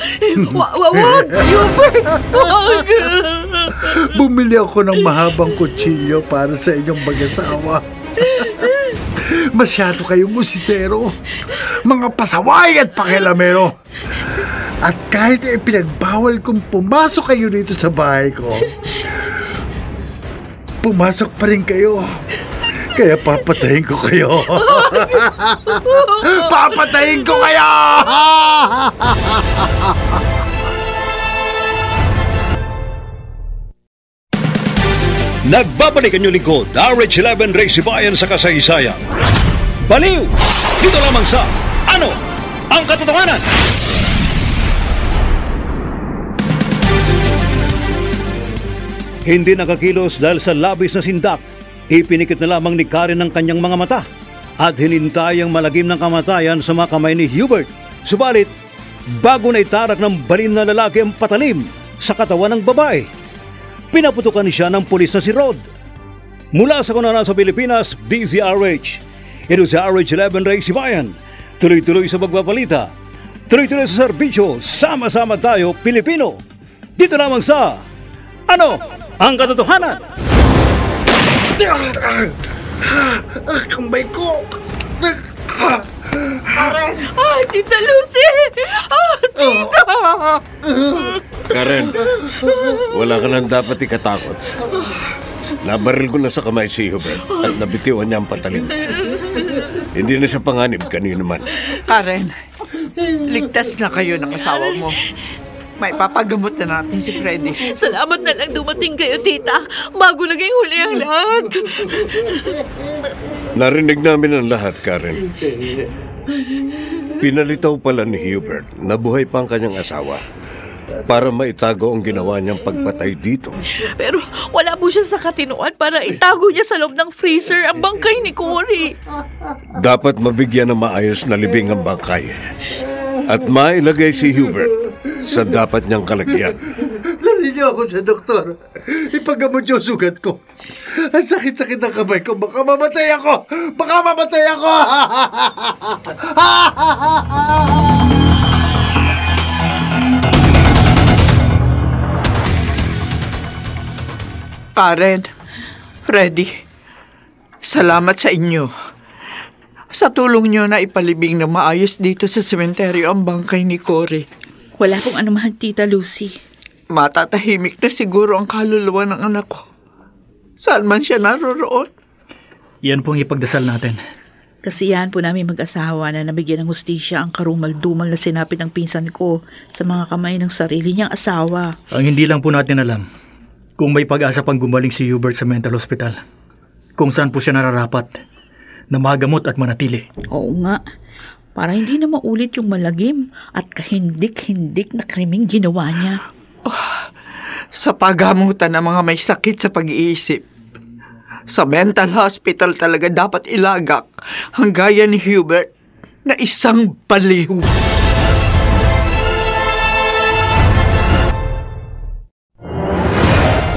Speaker 5: Hubert! Wag!
Speaker 4: Bumili ako ng mahabang kutsilyo para sa inyong mag-asawa. Masyado kayong musisero, mga pasaway at pakilamero. At kahit ipinagbawal kong pumasok kayo dito sa bahay ko, pumasok pa rin kayo. Kaya papatayin ko kayo. Papatayin ko kayo!
Speaker 3: Nagbabalik ang inyong lingkod, RH11 Race Bayan sa kasaysayan. Baliw! Dito lamang sa Ano ang Katotohanan? Hindi nakakilos dahil sa labis na sindak, ipinikit na lamang ni Karen ang kanyang mga mata at hinintay ang malagim ng kamatayan sa mga kamay ni Hubert. Subalit, bago na itarak ng balin na lalaki ang patalim sa katawan ng babae, pinaputukan siya ng pulis na si Rod. Mula sa kunana sa Pilipinas, DZRH. Ito sa RH11 Race Bayan. Tuloy-tuloy sa pagpapalita. Tuloy-tuloy sa serbisyo. Sama-sama tayo, Pilipino. Dito lamang sa Ano ang Katotohanan?
Speaker 4: Kambay ko!
Speaker 5: Karen! Tita Lucy! Tita!
Speaker 8: Karen, wala ka nang dapat ikatakot. Nabaril ko na sa kamay si Hubert at nabitiwan niya ang patalim. Hindi na siya panganib kanino man.
Speaker 6: Karen, ligtas na kayo ng asawa mo. May papagamot na natin si Freddy.
Speaker 5: Salamat na lang dumating kayo, tita. Bago naging huli ang lahat.
Speaker 8: Narinig namin ang lahat, Karen. Pinalitaw pala ni Hubert na buhay pa ang kanyang asawa para maitago ang ginawa niyang pagpatay dito.
Speaker 5: Pero wala po siya sa katinuan para itago niya sa loob ng freezer ang bangkay ni Cory.
Speaker 8: Dapat mabigyan ng maayos na libing ang bangkay at mailagay si Hubert sa dapat niyang kalagyan.
Speaker 4: Dali niyo ako sa doktor. Ipagamot yung sugat ko. Ang sakit-sakit ng kamay ko. Baka mamatay ako! Baka mamatay ako!
Speaker 6: Karen, Freddy, salamat sa inyo. Sa tulong niyo na ipalibing na maayos dito sa sementeryo ang bangkay ni Cory.
Speaker 5: Wala pong anuman, Tita Lucy.
Speaker 6: Matatahimik na siguro ang kaluluwa ng anak ko. Saan man siya naroroon.
Speaker 7: Yan pong ipagdasal natin.
Speaker 5: Kasiyahan po namin mag-asawa na nabigyan ng hustisya ang karumal-dumal na sinapit ng pinsan ko sa mga kamay ng sarili niyang asawa.
Speaker 7: Ang hindi lang po natin alam, kung may pag-asa pang gumaling si Hubert sa mental hospital, kung saan po siya nararapat na magamot at manatili.
Speaker 5: Oo nga, para hindi na maulit yung malagim at kahindik-hindik na krimeng ginawa niya.
Speaker 6: Sa paggamutan ng mga may sakit sa pag-iisip, sa mental hospital talaga dapat ilagak ang gaya ni Hubert na isang baliw.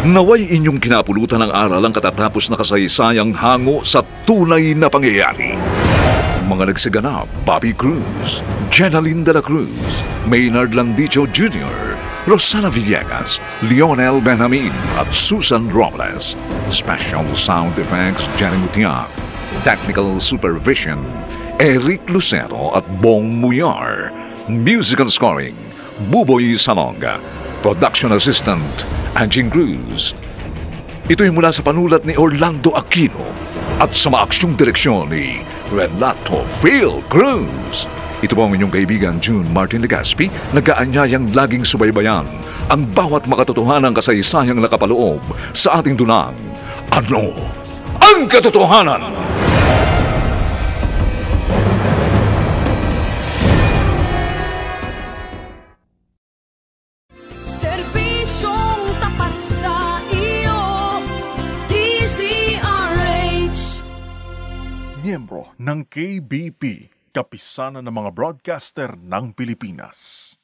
Speaker 2: Naway inyong kinapulutan ng aral ang katatapos na kasaysayang hango sa tunay na pangyayari. Mga nagsiganap, Bobby Cruz, Jenaline de la Cruz, Maynard Landicho Jr., Rosana Villegas, Lionel Benjamin at Susan Robles. Special Sound Effects, Jenny Mutiak. Technical Supervision, Eric Lucero at Bong Muyar. Musical Scoring, Buboy Salonga. Production Assistant, Anjing Cruz. Ito'y mula sa panulat ni Orlando Aquino at sa maaksyong direksyon ni Renato Phil Cruz. Ito po ang inyong kaibigan June Martin Legaspi, nag-aanyayang laging subaybayan ang bawat makatotohanang kasaysayang nakapaloob sa ating dunang. Ano ang katotohanan?
Speaker 10: Serbisyong tapat sa iyo, DZRH.
Speaker 1: Miyembro ng KBP, kapisanan ng mga broadcaster ng Pilipinas.